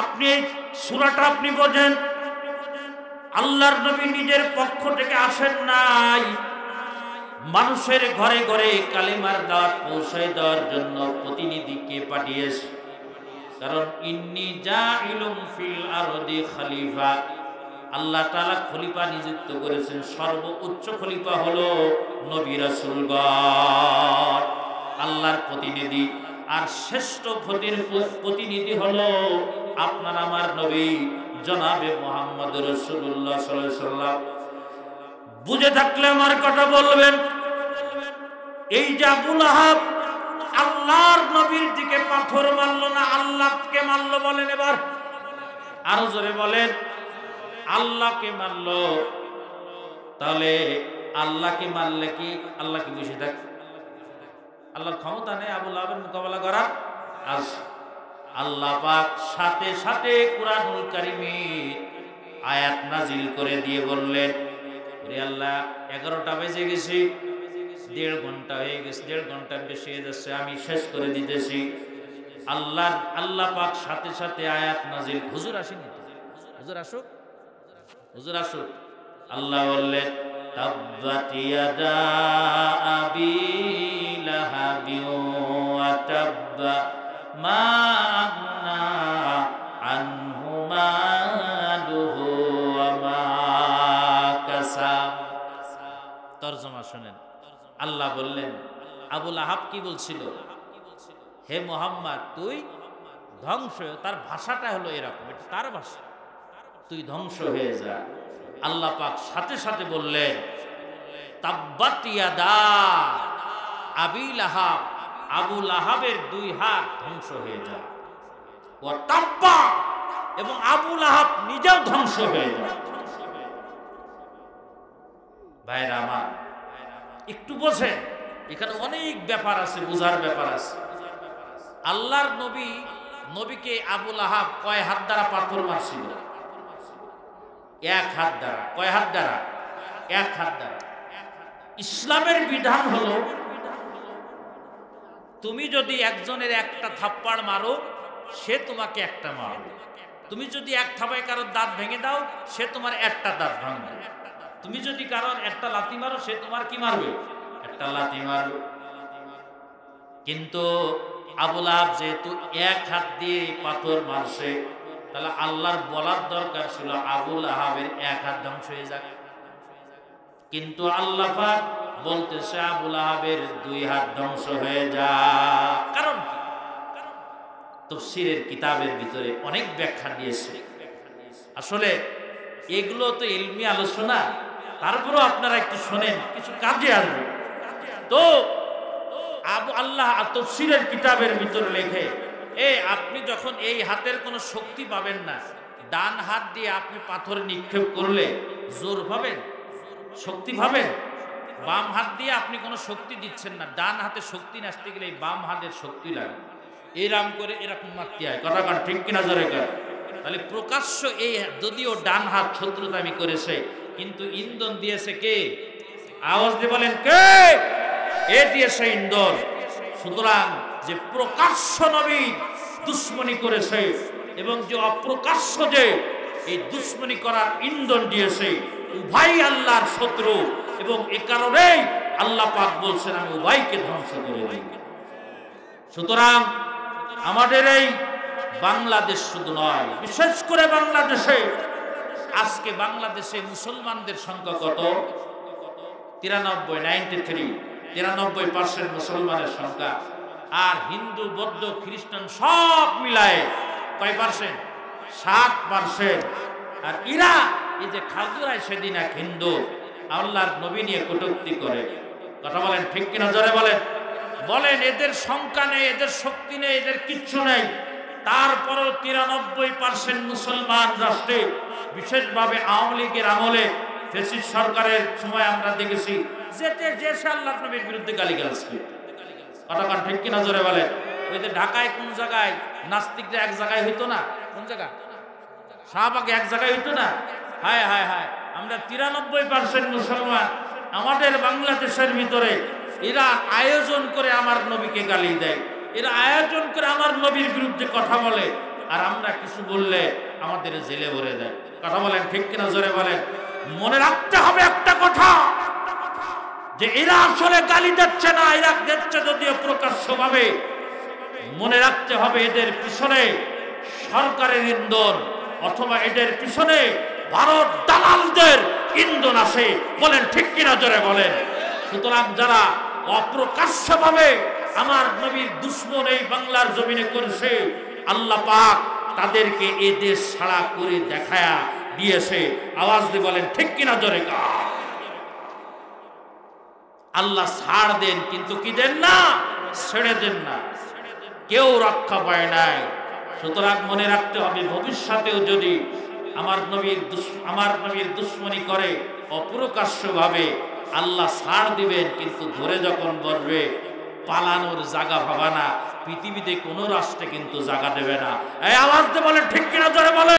আপনি এই সূরাটা আপনি বোঝেন, আল্লাহর নবী নিজের পক্ষ থেকে আসেন নাই, মানুষের ঘরে ঘরে কালিমার দাওয়াত পৌঁছায় দেওয়ার জন্য প্রতিনিধিকে পাঠিয়েছে। কারণ ইন্নী জাইলুম ফিল আরদি খলিফা, আল্লাহ তাআলা খলিফা নিযুক্ত করেছেন। সর্বোচ্চ খলিফা হলো নবী রাসূলগণ, আল্লাহর প্রতিনিধি। আর শ্রেষ্ঠ প্রতিনিধি হলো আপনার আমার নবী জনাবে মুহাম্মদ রাসূলুল্লাহ সাল্লাল্লাহু আলাইহি ওয়াসাল্লাম। বুঝে থাকলে আমার কথা বলবেন। এই যে আবু লাহাব আল্লাহর নবীর দিকে পাথর মারলো না, আল্লাহকে মারলো। বলেন এবার আরো জোরে বলেন, আল্লাহকে মারলো। তাহলে আল্লাহকে মারলে কি আল্লাহ কি বসে থাকে? আল্লাহর ক্ষমতা নেই আবু লাহাবের মোকাবেলা করার? আজ আল্লাহ পাক সাথে সাথে কুরআনুল কারীমের আয়াত নাজিল করে দিয়ে বললেন, ওরে আল্লাহ 11টা বেজে গেছে, 1.5 ঘন্টা হয়ে গেছে, 1.5 ঘন্টার বেশি হয়ে যাচ্ছে, আমি শেষ করে দিতেছি। আল্লাহ পাক সাথে সাথে আয়াত নাজিল। হুজুর আসেনি, হুজুর আসুক, হুজুর আসুক। আল্লাহ বললেন তাব্বাত ইয়াদা আবি লাহাবি ওয়া তাব্বা মা আগনা আনহু মালুহু ওয়া মা কাসাব। তরজমা শুনেন। আল্লাহ বললেন, আবু লাহাব কি বলছিল? হে মুহাম্মদ, তুই ধ্বংস। তার ভাষাটা হলো এরকম, এটা তার ভাষা, তুই ধ্বংস হয়ে যা। আল্লাহ পাক সাথে সাথে বললেন তাব্বাত ইয়াদা আবি লাহাব, আবু লাহাবের 2 হাত ধ্বংস হয়ে যায়। ওয়া তাব্বা, এবং আবু লাহাব নিজেও ধ্বংস হয়ে যায়। ভাইরা আমার, একটু বোঝেন, এখানে অনেক ব্যাপার আছে, বোঝার ব্যাপার আছে। আল্লাহর নবী নবীকে আবুল আহাব কয় হাত দ্বারা পাথর মারছিল? এক হাত দ্বারা। কয় হাত দ্বারা? এক হাত দ্বারা। ইসলামের বিধান হলো তুমি যদি একজনের একটা থাপ্পড় মারো, সে তোমাকে একটা মারবে। তুমি যদি এক থাবায় কারোর দাঁত ভেঙে দাও, সে তোমার একটা দাঁত ভাঙবে। তুমি যদি কারোর একটা লাথি মারো, সে তোমার কি মারবে? একটা লাথি মারবে। কিন্তু আবুল আহাব যেহেতু এক হাত দিয়ে পাথর মারছে, তাহলে আল্লাহর বলার দরকার ছিল আবুল আহাবের এক হাত ধ্বংস হয়ে যাক, কিন্তু আল্লাহ পাক বলতেছে আবুল আহাবের দুই হাত ধ্বংস হয়ে যায়। কারণ তাফসীরের কিতাবের ভিতরে অনেক ব্যাখ্যা দিয়েছে। আসলে এগুলো তো ইলমি আলোচনা, তারপরেও আপনারা একটু শোনেন, কিছু কাজে আসবে। তো আল্লাহ তাফসীরের কিতাবের ভিতরে লেখে, আপনি যখন এই হাতের কোনো শক্তি পাবেন না, ডান হাত দিয়ে আপনি পাথর নিক্ষেপ করলে জোর পাবেন, শক্তি পাবেন। বাম হাত দিয়ে আপনি কোনো শক্তি দিচ্ছেন না, ডান হাতে শক্তি আসতে গেলে বাম হাতের শক্তি লাগে, এরকম করে এরকম মারতে হয়। কথা কান ঠিক কিনা জোরে কার? তাহলে প্রকাশ্য এই যদিও ডান হাত শত্রুতামি করেছে, কিন্তু ইন্ধন দিয়েছে কে? আওয়াজ দিয়ে বলেন কে? এ দিয়েছে ইন্ধন। সুতরাং যে প্রকাশ্য নবী দুশ্মনী করেছে এবং যে অপ্রকাশ্য যে এই দুশ্মনী করার ইন্ধন দিয়েছে, উভয় আল্লাহর শত্রু, এবং এ কারণেই আল্লাহ পাক বলছেন আমি উভয়কে ধ্বংস করে দিই। সুতরাং আমাদের এই বাংলাদেশ শুধু নয়, বিশেষ করে বাংলাদেশে আজকে বাংলাদেশে মুসলমানদের সংখ্যা কত? 93% মুসলমানের সংখ্যা। আর হিন্দু, বৌদ্ধ, খ্রিস্টান সব মিলায় কয় পার্সেন্ট? 7%। আর ইরা এই যে খাজুরায় সেদিন এক হিন্দু আল্লাহর নবী নিয়ে কটূক্তি করে। কথা বলেন ঠিক কিনা জোরে বলেন। বলেন এদের সংখ্যা নেই, এদের শক্তি নেই, এদের কিচ্ছু নেই, তারপরও 93% মুসলমান রাষ্ট্রে, বিশেষভাবে আওয়ামী লীগের আমলে ফ্যাসিস্ট সরকারের সময় আমরা দেখেছি যেতে যে আল্লাহর নবীর বিরুদ্ধে গালিগালাজ করে। কথা কান ঠিক কিনা জোরে বলেন। ওই যে ঢাকায় কোন জায়গায় নাস্তিকরা এক জায়গায় হইতো না, কোন জায়গা? শাহবাগে এক জায়গায় হইতো না? হায় হায় হায়, আমরা 93% মুসলমান আমাদের বাংলাদেশের ভিতরে, এরা আয়োজন করে আমার নবীকে গালি দেয়, এরা আয়োজন করে আমার নবীর বিরুদ্ধে কথা বলে, আর আমরা কিছু বললে আমাদের জেলে ভরে দেয়। কথা বলেন ঠিক কিনা জোরে বলেন। মনে রাখতে হবে একটা কথা, যে এরা আসলে গালি দিচ্ছে না, এরা দিচ্ছে যদিও প্রকাশ্যভাবে। মনে রাখতে হবে এদের পিছনে সরকারের ইন্ধন, অথবা এদের পিছনে ভারত দালালদের ইন্ধন আছে। বলেন ঠিক কিনা জোরে বলেন। সুতরাং যারা অপ্রকাশ্যভাবে আমার নবীর দুশ্মন এই বাংলার জমিনে করেছে, আল্লাহ পাক তাদেরকে এই দেশ ছাড়া করে দেখায়া দিয়েছে। আওয়াজ দিয়ে বলেন ঠিক কিনা জোরে কা। আল্লাহ ছাড় দেন, কিন্তু কি দেন না? ছেড়ে দেন না। কেউ রক্ষা পায় নাই। সুতরাং মনে রাখতে হবে ভবিষ্যতেও যদি আমার নবীর দুশ্মনী করে অপ্রকাশ্যভাবে, আল্লাহ ছাড় দিবেন, কিন্তু ধরে যখন বলবে পালানোর জায়গা পাবা না, পৃথিবীতে কোনো রাষ্ট্রে কিন্তু জায়গা দেবে না। এই আওয়াজ দিয়ে বলেন ঠিক কিনা জোরে বলেন।